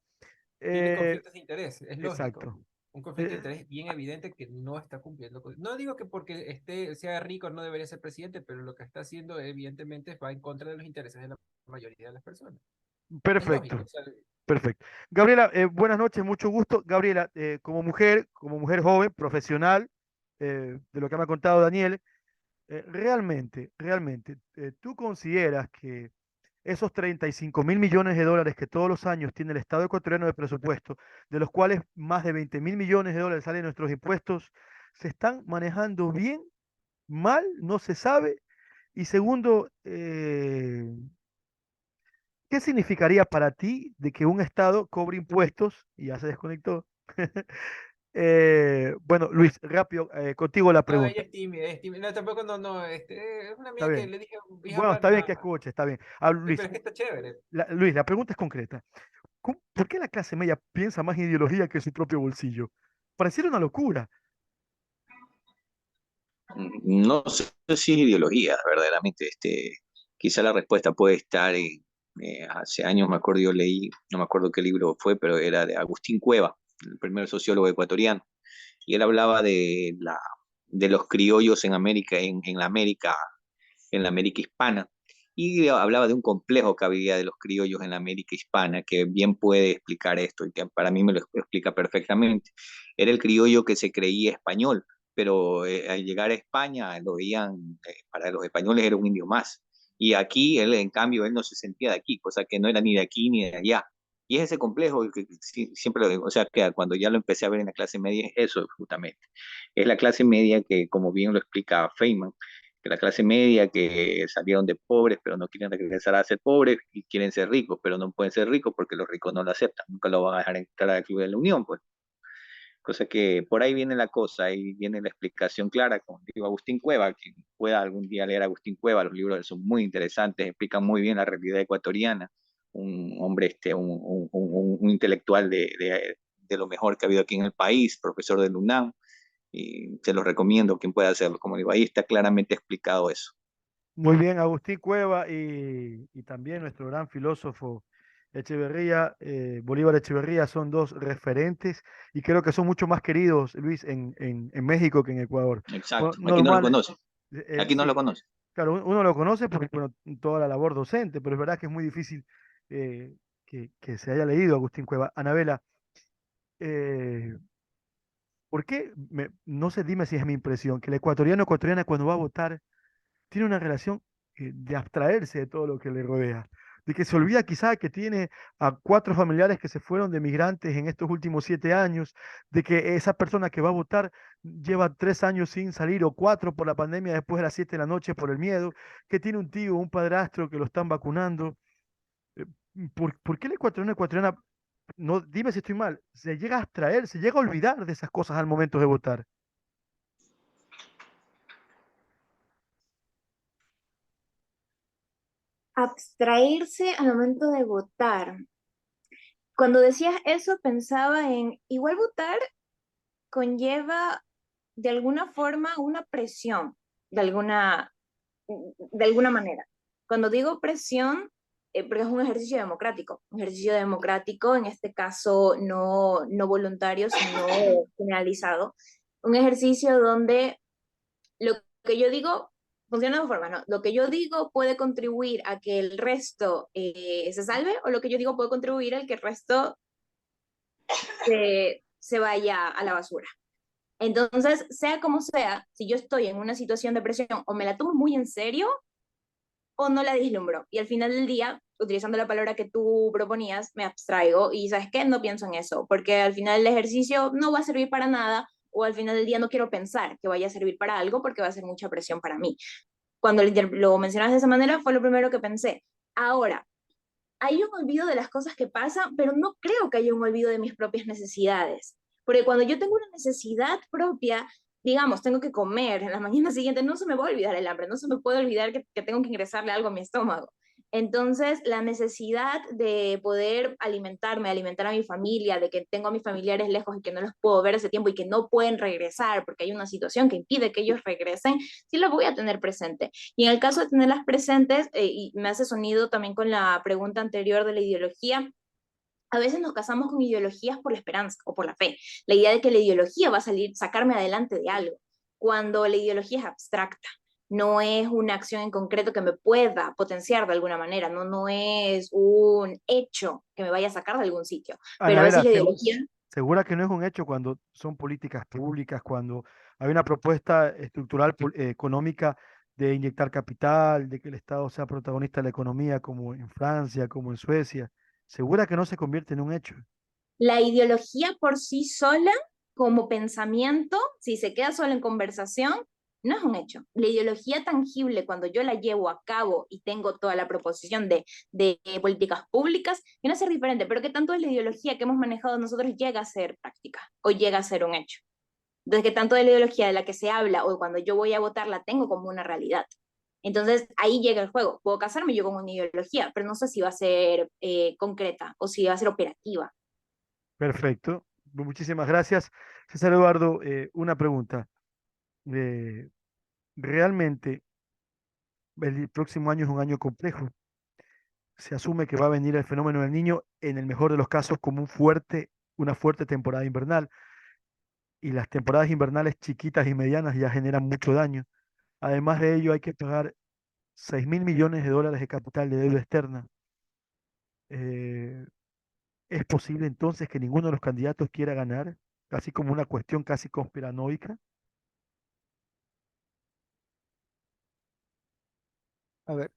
Tiene Eh, conflictos de interés, es lógico. exacto. Un conflicto de Eh, interés bien evidente que no está cumpliendo. No digo que porque sea rico no debería ser presidente, pero lo que está haciendo evidentemente va en contra de los intereses de la mayoría de las personas. Es lógico. perfecto, O sea, perfecto. Gabriela, buenas noches, mucho gusto. Gabriela, como mujer joven, profesional, de lo que me ha contado Daniel, realmente, ¿tú consideras que esos 35.000 millones de dólares que todos los años tiene el Estado ecuatoriano de presupuesto, de los cuales más de 20.000 millones de dólares salen de nuestros impuestos, se están manejando bien, mal, no se sabe? Y segundo, ¿qué significaría para ti de que un Estado cobre impuestos? Y ya se desconectó. Bueno, Luis, rápido, contigo la no, ella pregunta. es tímida. No, tampoco no, es una Está amiga que bien. le dije, hija, Bueno, hablar está bien nada que más. escuche, está bien. Ah, Sí, Luis, pero es que está chévere. Luis, la pregunta es concreta. ¿Por qué la clase media piensa más en ideología que en su propio bolsillo? Pareciera una locura. No sé si es ideología, verdaderamente. Quizá la respuesta puede estar en, hace años, me acuerdo, yo leí, no me acuerdo qué libro fue, pero era de Agustín Cueva, el primer sociólogo ecuatoriano, y él hablaba de los criollos en América, en la América hispana, y hablaba de un complejo que había de los criollos en la América hispana, que bien puede explicar esto, y que para mí me lo explica perfectamente. Era el criollo que se creía español, pero al llegar a España lo veían, para los españoles era un indio más. Y aquí, él, en cambio, él no se sentía de aquí, cosa que no era ni de aquí ni de allá. Y es ese complejo que siempre lo digo, o sea, que cuando ya lo empecé a ver en la clase media, es eso justamente. Es la clase media que, como bien lo explica Feynman, que la clase media que salieron de pobres, pero no quieren regresar a ser pobres y quieren ser ricos, pero no pueden ser ricos porque los ricos no lo aceptan, nunca lo van a dejar entrar al Club de la Unión, pues. Cosa que por ahí viene la cosa, ahí viene la explicación clara, como digo, Agustín Cueva, quien pueda algún día leer a Agustín Cueva, los libros son muy interesantes, explican muy bien la realidad ecuatoriana, un hombre, un intelectual de lo mejor que ha habido aquí en el país, profesor del UNAM, y se los recomiendo quien pueda hacerlo. Como digo, ahí está claramente explicado eso. Muy bien, Agustín Cueva y también nuestro gran filósofo Echeverría, Bolívar Echeverría, son dos referentes y creo que son mucho más queridos, Luis, en México que en Ecuador. Bueno, Exacto, aquí no lo normal, conoce, aquí no sí, lo conoce. Claro, uno lo conoce porque, bueno, toda la labor docente, pero es verdad que es muy difícil que se haya leído Agustín Cueva. Anabela, eh, ¿por qué? No sé, dime si es mi impresión, que el ecuatoriano o ecuatoriana cuando va a votar tiene una relación de abstraerse de todo lo que le rodea, de que se olvida quizá que tiene a 4 familiares que se fueron de migrantes en estos últimos 7 años, de que esa persona que va a votar lleva 3 años sin salir o 4 por la pandemia después de las 7 de la noche por el miedo, que tiene un tío o un padrastro que lo están vacunando. Eh, ¿Por qué el ecuatoriano o ecuatoriana, no, dime si estoy mal, se llega a abstraer, se llega a olvidar de esas cosas al momento de votar? Abstraerse al momento de votar. Cuando decías eso, pensaba en, igual votar conlleva de alguna forma una presión, de alguna, de alguna manera. Cuando digo presión, porque es un ejercicio democrático, en este caso no voluntario, sino generalizado, un ejercicio donde lo que yo digo funciona de dos formas, ¿no? Lo que yo digo puede contribuir a que el resto se salve o lo que yo digo puede contribuir a que el resto se vaya a la basura. Entonces, sea como sea, si yo estoy en una situación de presión o me la tomo muy en serio o no la vislumbro. Y al final del día, utilizando la palabra que tú proponías, me abstraigo y ¿sabes qué? No pienso en eso, porque al final el ejercicio no va a servir para nada o al final del día no quiero pensar que vaya a servir para algo porque va a ser mucha presión para mí. Cuando lo mencionas de esa manera fue lo primero que pensé. Ahora, hay un olvido de las cosas que pasan, pero no creo que haya un olvido de mis propias necesidades. Porque cuando yo tengo una necesidad propia, digamos, tengo que comer en la mañana siguiente, no se me va a olvidar el hambre, no se me puede olvidar que tengo que ingresarle algo a mi estómago. Entonces, la necesidad de poder alimentarme, alimentar a mi familia, de que tengo a mis familiares lejos y que no los puedo ver ese tiempo y que no pueden regresar porque hay una situación que impide que ellos regresen, sí la voy a tener presente. Y en el caso de tenerlas presentes, y me hace sonido también con la pregunta anterior de la ideología, a veces nos casamos con ideologías por la esperanza o por la fe. La idea de que la ideología va a salir, sacarme adelante de algo, cuando la ideología es abstracta. No es una acción en concreto que me pueda potenciar de alguna manera, no es un hecho que me vaya a sacar de algún sitio. Pero a veces Anabela, la ideología. segura que no es un hecho cuando son políticas públicas, cuando hay una propuesta estructural económica de inyectar capital, de que el Estado sea protagonista de la economía, como en Francia, como en Suecia. Segura que no se convierte en un hecho. La ideología por sí sola, como pensamiento, si se queda solo en conversación, no es un hecho. La ideología tangible, cuando yo la llevo a cabo y tengo toda la proposición de políticas públicas, viene a ser diferente, pero que tanto de la ideología que hemos manejado nosotros llega a ser práctica o llega a ser un hecho. Entonces, que tanto de la ideología de la que se habla o cuando yo voy a votar la tengo como una realidad. Entonces, ahí llega el juego. Puedo casarme yo con una ideología, pero no sé si va a ser concreta o si va a ser operativa. Perfecto. Muchísimas gracias. César Eduardo, una pregunta. Eh, ¿Realmente el próximo año es un año complejo? Se asume que va a venir el fenómeno del niño, en el mejor de los casos, como una fuerte temporada invernal. Y las temporadas invernales chiquitas y medianas ya generan mucho daño. Además de ello, hay que pagar 6.000 millones de dólares de capital de deuda externa. Eh, ¿Es posible entonces que ninguno de los candidatos quiera ganar? Así como una cuestión casi conspiranoica. A ver,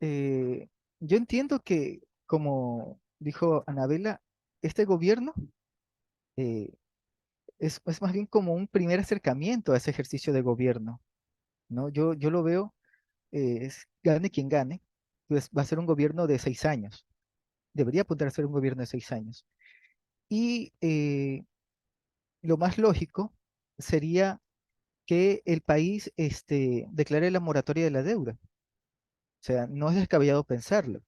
eh, yo entiendo que, como dijo Anabela, este gobierno eh, es más bien como un primer acercamiento a ese ejercicio de gobierno, ¿no? Yo lo veo, gane quien gane, pues va a ser un gobierno de 6 años. Debería apuntar a ser un gobierno de 6 años. Y lo más lógico sería que el país declare la moratoria de la deuda. O sea, no es descabellado pensarlo.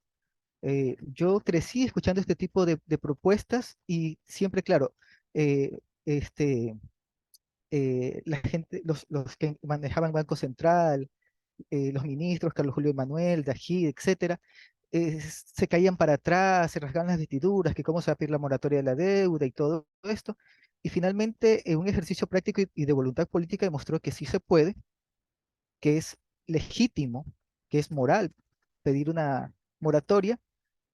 Yo crecí escuchando este tipo de propuestas y siempre, claro, eh, este, la gente, los que manejaban Banco Central, los ministros, Carlos Julio Manuel, Dají, etcétera, se caían para atrás, se rasgaban las vestiduras, que cómo se va a pedir la moratoria de la deuda y todo esto. Y finalmente, un ejercicio práctico y de voluntad política demostró que sí se puede, que es legítimo, que es moral, pedir una moratoria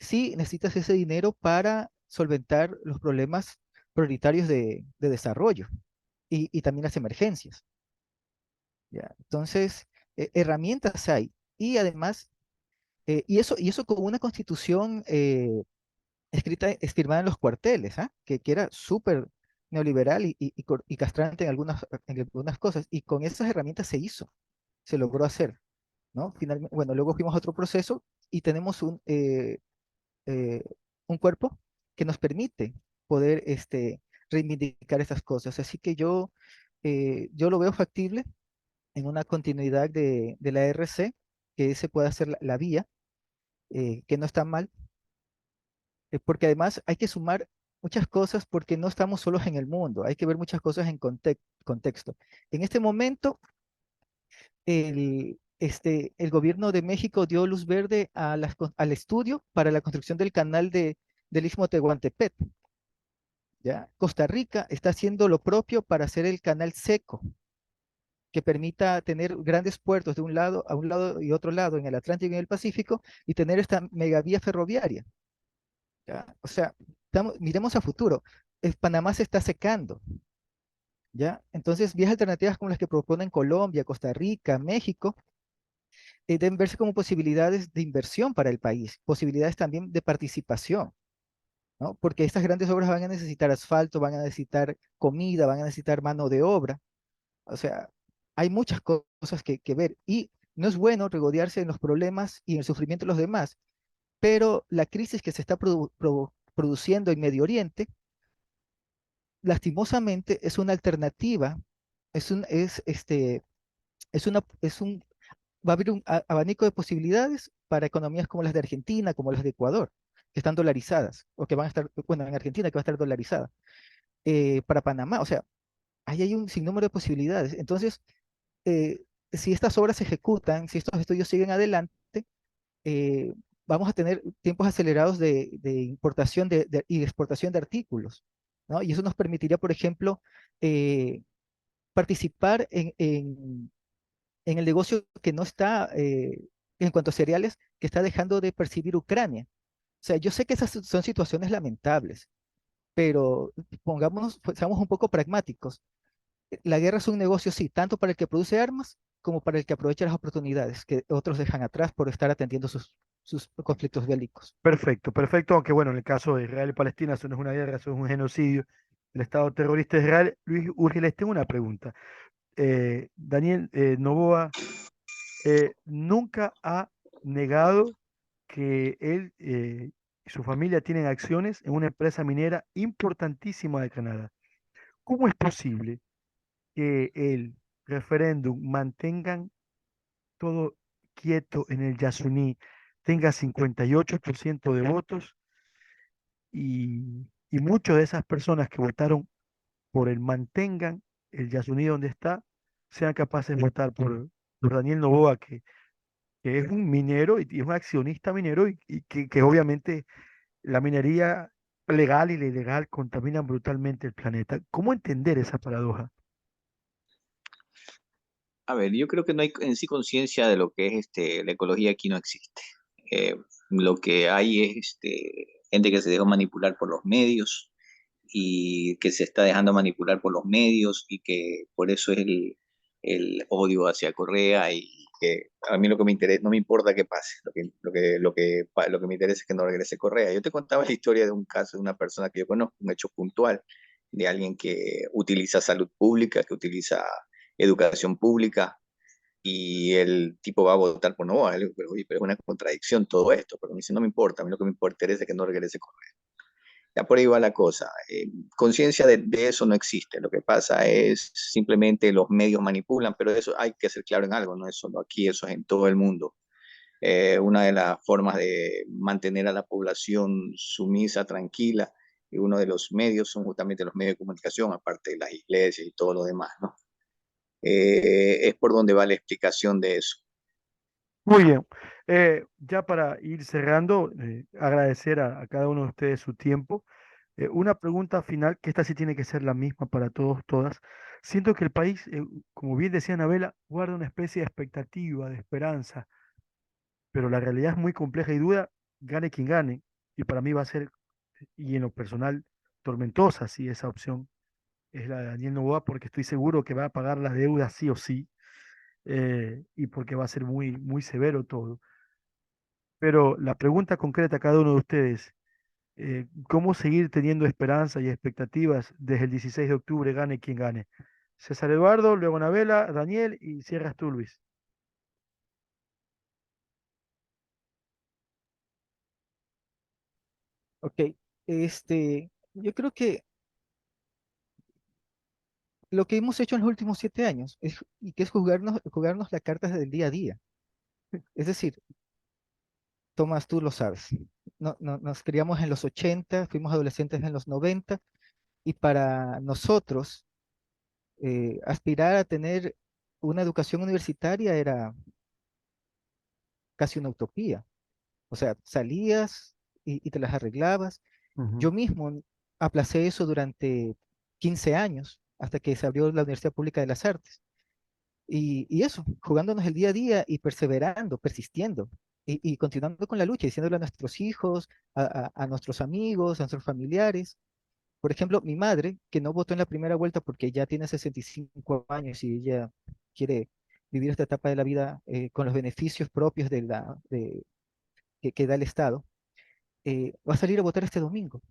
si necesitas ese dinero para solventar los problemas prioritarios de desarrollo y también las emergencias. ¿Ya? Entonces, herramientas hay. Y además, y eso con una constitución firmada en los cuarteles, ¿ah? Que era súper neoliberal y castrante en algunas cosas. Y con esas herramientas se hizo, se logró hacer, ¿no? Finalmente, bueno, luego fuimos a otro proceso y tenemos eh, un cuerpo que nos permite poder reivindicar esas cosas. Así que yo lo veo factible en una continuidad de la RC, que ese pueda ser la vía, que no está mal, porque además hay que sumar muchas cosas porque no estamos solos en el mundo, hay que ver muchas cosas en contexto. En este momento, el gobierno de México dio luz verde al estudio para la construcción del canal del Istmo de Tehuantepec. ¿Ya? Costa Rica está haciendo lo propio para hacer el canal seco, que permita tener grandes puertos de un lado a un lado y otro lado en el Atlántico y en el Pacífico y tener esta megavía ferroviaria. ¿Ya? O sea, miremos a futuro. Panamá se está secando. ¿Ya? Entonces, vías alternativas como las que proponen Colombia, Costa Rica, México, deben verse como posibilidades de inversión para el país, posibilidades también de participación, ¿no? Porque estas grandes obras van a necesitar asfalto, van a necesitar comida, van a necesitar mano de obra. O sea, hay muchas cosas que ver y no es bueno regodearse en los problemas y en el sufrimiento de los demás, pero la crisis que se está produciendo en Medio Oriente, lastimosamente, es una alternativa, es un, es un, va a haber un abanico de posibilidades para economías como las de Argentina, como las de Ecuador, que están dolarizadas, o que van a estar, bueno, en Argentina que va a estar dolarizada, para Panamá, o sea, ahí hay un sinnúmero de posibilidades. Entonces, si estas obras se ejecutan, si estos estudios siguen adelante, eh, vamos a tener tiempos acelerados de importación y de exportación de artículos, ¿no? Y eso nos permitiría, por ejemplo, participar en el negocio que no está, en cuanto a cereales, que está dejando de percibir Ucrania. O sea, yo sé que esas son situaciones lamentables, pero pongámonos, pues, seamos un poco pragmáticos. La guerra es un negocio, sí, tanto para el que produce armas como para el que aprovecha las oportunidades que otros dejan atrás por estar atendiendo sus conflictos bélicos. Perfecto, perfecto. Aunque bueno, en el caso de Israel y Palestina, eso no es una guerra, eso es un genocidio. El Estado terrorista de Israel. Luis Urgel, les tengo una pregunta. Daniel Noboa nunca ha negado que él y su familia tienen acciones en una empresa minera importantísima de Canadá. ¿Cómo es posible que el referéndum mantengan todo quieto en el Yasuní, tenga 58% de votos y muchas de esas personas que votaron por el mantengan el Yasuní donde está, sean capaces de votar por Daniel Noboa, que es un minero y es un accionista minero y que obviamente la minería legal y la ilegal contaminan brutalmente el planeta? ¿Cómo entender esa paradoja? A ver, yo creo que no hay en sí conciencia de lo que es la ecología aquí no existe. Eh, lo que hay es gente que se dejó manipular por los medios y que se está dejando manipular por los medios y que por eso es el odio hacia Correa y que a mí lo que me interesa, no me importa qué pase, lo que me interesa es que no regrese Correa. Yo te contaba la historia de un caso de una persona que yo conozco, un hecho puntual, de alguien que utiliza salud pública, que utiliza educación pública y el tipo va a votar por no, pero, oye, pero es una contradicción todo esto, pero me dice, no me importa, a mí lo que me interesa es que no regrese Correa. Ya por ahí va la cosa. Conciencia de eso no existe. Lo que pasa es simplemente los medios manipulan, pero eso hay que ser claro en algo, no es solo aquí, eso es en todo el mundo. Una de las formas de mantener a la población sumisa, tranquila, y uno de los medios son justamente los medios de comunicación, aparte de las iglesias y todo lo demás, ¿no? Es por donde va la explicación de eso. Muy bien. Ya para ir cerrando, agradecer a cada uno de ustedes su tiempo. Una pregunta final, que esta sí tiene que ser la misma para todos, todas. Siento que el país, como bien decía Anabela, guarda una especie de expectativa, de esperanza, pero la realidad es muy compleja y dura, gane quien gane, y para mí va a ser, y en lo personal, tormentosa si esa opción es la de Daniel Noboa, porque estoy seguro que va a pagar la deuda sí o sí, y porque va a ser muy, muy severo todo. Pero la pregunta concreta a cada uno de ustedes, ¿cómo seguir teniendo esperanza y expectativas desde el 16 de octubre, gane quien gane? César Eduardo, luego Anabela, Daniel y cierras tú, Luis. Ok, yo creo que lo que hemos hecho en los últimos 7 años y que es jugarnos las cartas del día a día. Es decir, Tomás, tú lo sabes. No, nos criamos en los 80, fuimos adolescentes en los 90 y para nosotros aspirar a tener una educación universitaria era casi una utopía. O sea, salías y te las arreglabas. Ujú. Yo mismo aplacé eso durante 15 años hasta que se abrió la Universidad Pública de las Artes. Y eso, jugándonos el día a día y perseverando, persistiendo y continuando con la lucha, diciéndole a nuestros hijos, a nuestros amigos, a nuestros familiares. Por ejemplo, mi madre, que no votó en la primera vuelta porque ya tiene 65 años y ella quiere vivir esta etapa de la vida con los beneficios propios que da el Estado, va a salir a votar este domingo.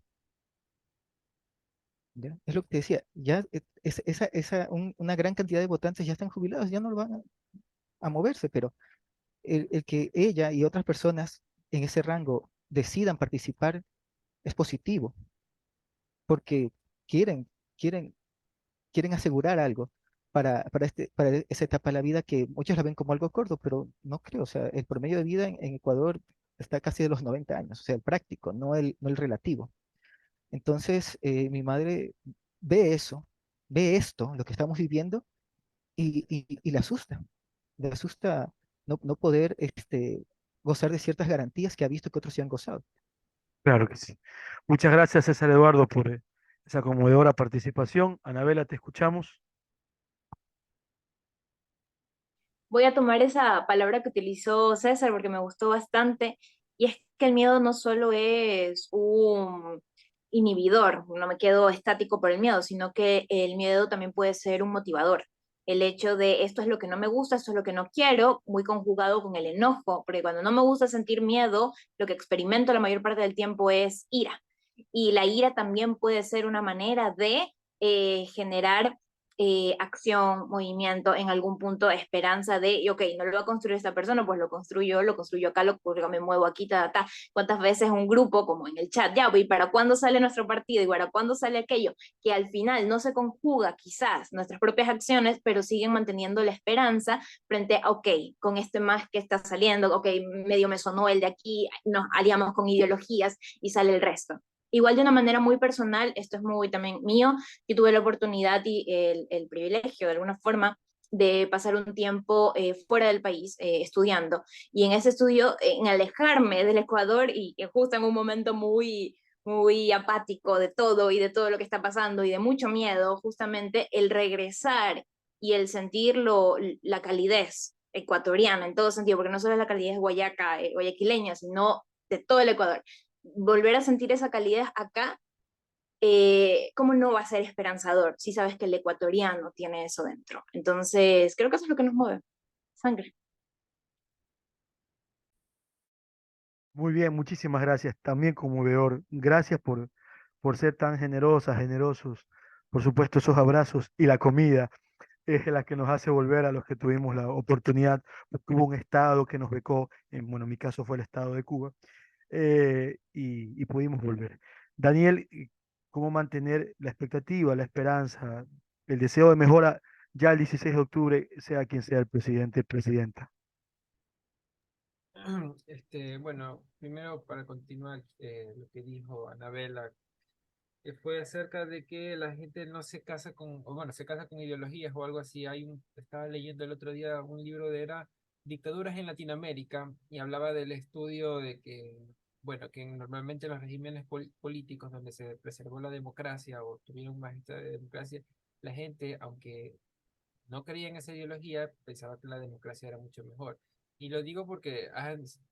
¿Ya? Es lo que te decía, ya una gran cantidad de votantes ya están jubilados, ya no lo van a moverse, pero el que ella y otras personas en ese rango decidan participar es positivo, porque quieren, quieren, quieren asegurar algo para esa etapa de la vida que muchos la ven como algo corto, pero no creo. O sea, el promedio de vida en Ecuador está casi de los 90 años, o sea, el práctico, no el relativo. Entonces, mi madre ve eso, ve esto, lo que estamos viviendo, y le asusta no poder gozar de ciertas garantías que ha visto que otros sí han gozado. Claro que sí. Muchas gracias, César Eduardo, por esa conmovedora participación. Anabela, te escuchamos. Voy a tomar esa palabra que utilizó César porque me gustó bastante, y es que el miedo no solo es un inhibidor, no me quedo estático por el miedo, sino que el miedo también puede ser un motivador. El hecho de esto es lo que no me gusta, esto es lo que no quiero, muy conjugado con el enojo, porque cuando no me gusta sentir miedo, lo que experimento la mayor parte del tiempo es ira. Y la ira también puede ser una manera de generar acción, movimiento, en algún punto esperanza de, y ok, no lo va a construir esta persona, pues lo construyo acá, me muevo aquí, ta. ¿Cuántas veces un grupo, como en el chat, ya, ¿y para cuándo sale nuestro partido? ¿Y para cuándo sale aquello? Que al final no se conjuga quizás nuestras propias acciones, pero siguen manteniendo la esperanza frente a, ok, con este más que está saliendo, ok, medio me sonó el de aquí, nos aliamos con ideologías y sale el resto. Igual de una manera muy personal, esto es muy también mío, yo tuve la oportunidad y el privilegio de alguna forma de pasar un tiempo fuera del país estudiando. Y en ese estudio, en alejarme del Ecuador y justo en un momento muy apático de todo y de todo lo que está pasando y de mucho miedo, justamente el regresar y el sentirlo, la calidez ecuatoriana en todo sentido, porque no solo es la calidez guayaquileña, sino de todo el Ecuador. Volver a sentir esa calidez acá, ¿cómo no va a ser esperanzador si sabes que el ecuatoriano tiene eso dentro? Entonces, creo que eso es lo que nos mueve, sangre. Muy bien, muchísimas gracias. También conmovedor. Gracias por ser tan generosas, generosos. Por supuesto, esos abrazos y la comida es la que nos hace volver a los que tuvimos la oportunidad. Hubo un estado que nos becó, bueno, en mi caso fue el estado de Cuba, y pudimos volver. Daniel, ¿cómo mantener la expectativa, la esperanza, el deseo de mejora ya el 16 de octubre, sea quien sea el presidente, presidenta? Bueno, primero para continuar lo que dijo Anabela, que fue acerca de que la gente no se casa con, o bueno, se casa con ideologías o algo así. Estaba leyendo el otro día un libro de Dictaduras en Latinoamérica, y hablaba del estudio de que, bueno, que normalmente los regímenes políticos donde se preservó la democracia o tuvieron más de democracia, la gente, aunque no creía en esa ideología, pensaba que la democracia era mucho mejor. Y lo digo porque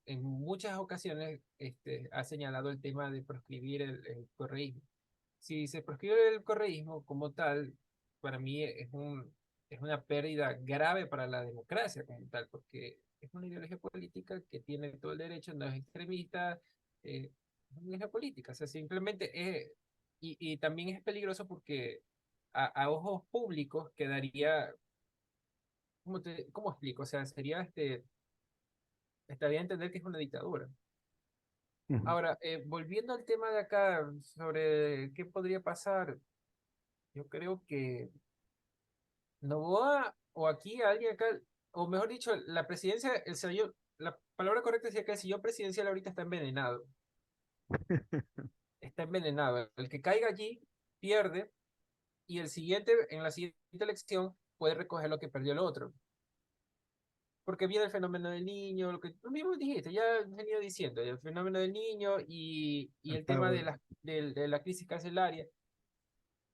en muchas ocasiones ha señalado el tema de proscribir el correísmo. Si se proscribe el correísmo como tal, para mí es una pérdida grave para la democracia como tal, porque es una ideología política que tiene todo el derecho, no es extremista, es una ideología política, o sea, simplemente es, y también es peligroso porque a ojos públicos quedaría, ¿cómo explico? O sea, sería, estaría a entender que es una dictadura. Ujú. Ahora, volviendo al tema de acá, sobre qué podría pasar, yo creo que Novoa o aquí alguien acá, o mejor dicho, la presidencia, la palabra correcta sería que el sillón presidencial ahorita está envenenado. Está envenenado. El que caiga allí pierde y el siguiente, en la siguiente elección, puede recoger lo que perdió el otro. Porque viene el fenómeno del niño, lo que tú mismo dijiste, ya he venido diciendo, el fenómeno del niño y El el tema pago de la crisis carcelaria.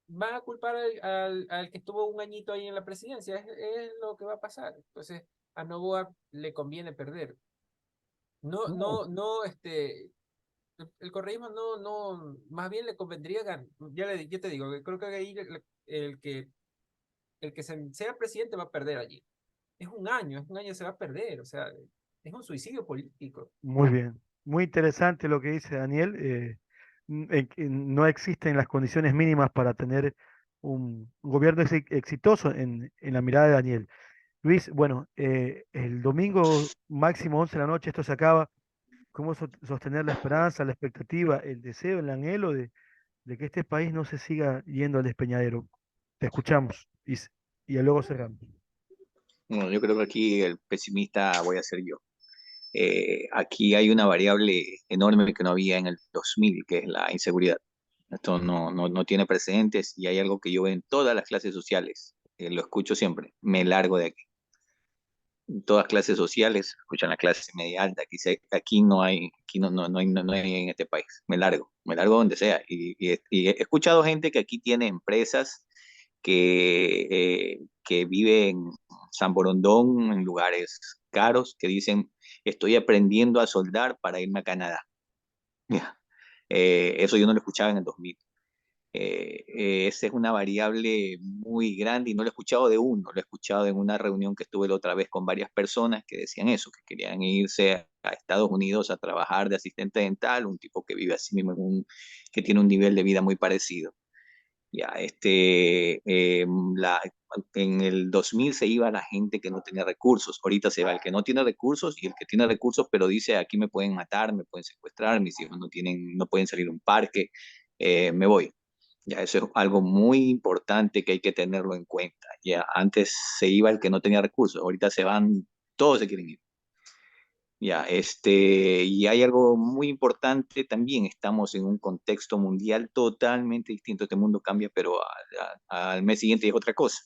Van a culpar al que estuvo un añito ahí en la presidencia, es lo que va a pasar. Entonces, a Novoa le conviene perder. No, no, no, no, el correísmo más bien le convendría ganar. Ya te digo, creo que ahí el que sea presidente va a perder allí. Es un año se va a perder, o sea, es un suicidio político. muy bien, muy interesante lo que dice Daniel. Que no existen las condiciones mínimas para tener un gobierno exitoso en la mirada de Daniel. Luis, bueno, el domingo máximo 11 de la noche esto se acaba. ¿Cómo sostener la esperanza, la expectativa, el deseo, el anhelo de que este país no se siga yendo al despeñadero? Te escuchamos y luego cerramos. Bueno, yo creo que aquí el pesimista voy a ser yo. Aquí hay una variable enorme que no había en el 2000, que es la inseguridad. Esto no tiene precedentes y hay algo que yo veo en todas las clases sociales. Lo escucho siempre. Me largo de aquí. En todas clases sociales, escuchan la clase media alta. Aquí no hay, aquí no hay en este país. Me largo donde sea. Y he escuchado gente que aquí tiene empresas que vive en San Borondón, en lugares caros, que dicen, estoy aprendiendo a soldar para irme a Canadá. Ya. Eso yo no lo escuchaba en el 2000. Esa es una variable muy grande y no lo he escuchado de uno, lo he escuchado en una reunión que estuve la otra vez con varias personas que decían eso, que querían irse a Estados Unidos a trabajar de asistente dental, un tipo que vive así mismo, que tiene un nivel de vida muy parecido. Ya, en el 2000 se iba la gente que no tenía recursos, ahorita se va el que no tiene recursos y el que tiene recursos, pero dice, aquí me pueden matar, me pueden secuestrar, mis hijos no pueden salir a un parque, me voy. Ya, eso es algo muy importante que hay que tenerlo en cuenta. Ya, antes se iba el que no tenía recursos, ahorita se van, todos se quieren ir. Ya, y hay algo muy importante también, estamos en un contexto mundial totalmente distinto, este mundo cambia, pero al mes siguiente es otra cosa.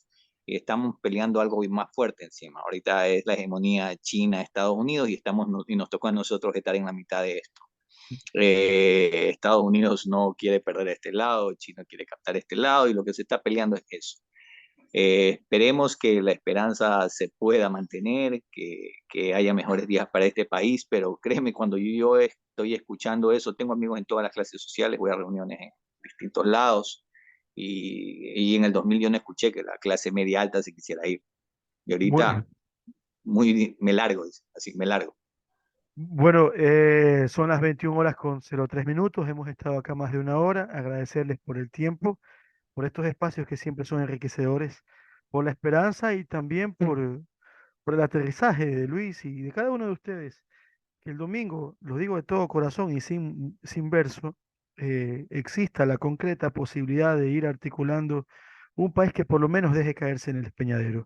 Estamos peleando algo más fuerte encima. Ahorita es la hegemonía China, Estados Unidos, y nos toca a nosotros estar en la mitad de esto. Estados Unidos no quiere perder este lado, China quiere captar este lado, y lo que se está peleando es eso. Esperemos que la esperanza se pueda mantener, que haya mejores días para este país, pero créeme, cuando yo estoy escuchando eso, tengo amigos en todas las clases sociales, voy a reuniones en distintos lados, y en el 2000 yo no escuché que la clase media alta se quisiera ir. Y ahorita me largo, así me largo. Bueno, son las 21 horas con 03 minutos. Hemos estado acá más de una hora. Agradecerles por el tiempo, por estos espacios que siempre son enriquecedores, por la esperanza y también por el aterrizaje de Luis y de cada uno de ustedes. Que el domingo, lo digo de todo corazón y sin verso, exista la concreta posibilidad de ir articulando un país que por lo menos deje caerse en el despeñadero.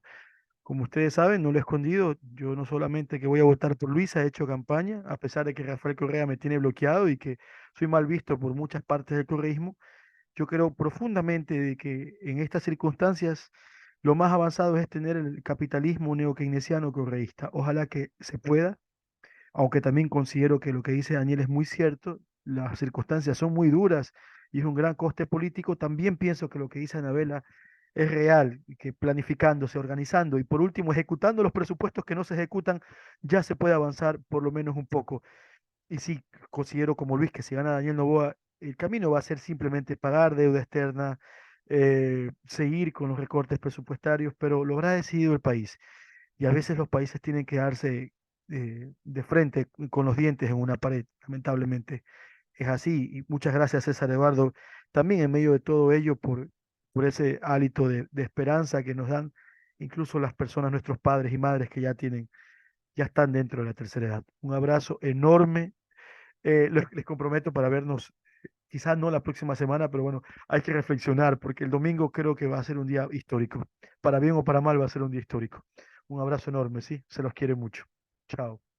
Como ustedes saben, no lo he escondido, yo no solamente que voy a votar por Luisa, he hecho campaña, a pesar de que Rafael Correa me tiene bloqueado y que soy mal visto por muchas partes del correísmo, yo creo profundamente de que en estas circunstancias lo más avanzado es tener el capitalismo neokeynesiano correísta. Ojalá que se pueda, aunque también considero que lo que dice Daniel es muy cierto, las circunstancias son muy duras y es un gran coste político, también pienso que lo que dice Anabela es real, y que planificándose, organizando y por último ejecutando los presupuestos que no se ejecutan, ya se puede avanzar por lo menos un poco. Y sí, considero como Luis que si gana Daniel Noboa, el camino va a ser simplemente pagar deuda externa, seguir con los recortes presupuestarios, pero lo habrá decidido el país. Y a veces los países tienen que darse de frente con los dientes en una pared, lamentablemente. Es así. Y muchas gracias, César Eduardo, también en medio de todo ello por ese hálito de esperanza que nos dan incluso las personas, nuestros padres y madres que ya están dentro de la tercera edad. Un abrazo enorme. Les comprometo para vernos, quizás no la próxima semana, pero bueno, hay que reflexionar porque el domingo creo que va a ser un día histórico. Para bien o para mal va a ser un día histórico. Un abrazo enorme, ¿sí? Se los quiere mucho. Chao.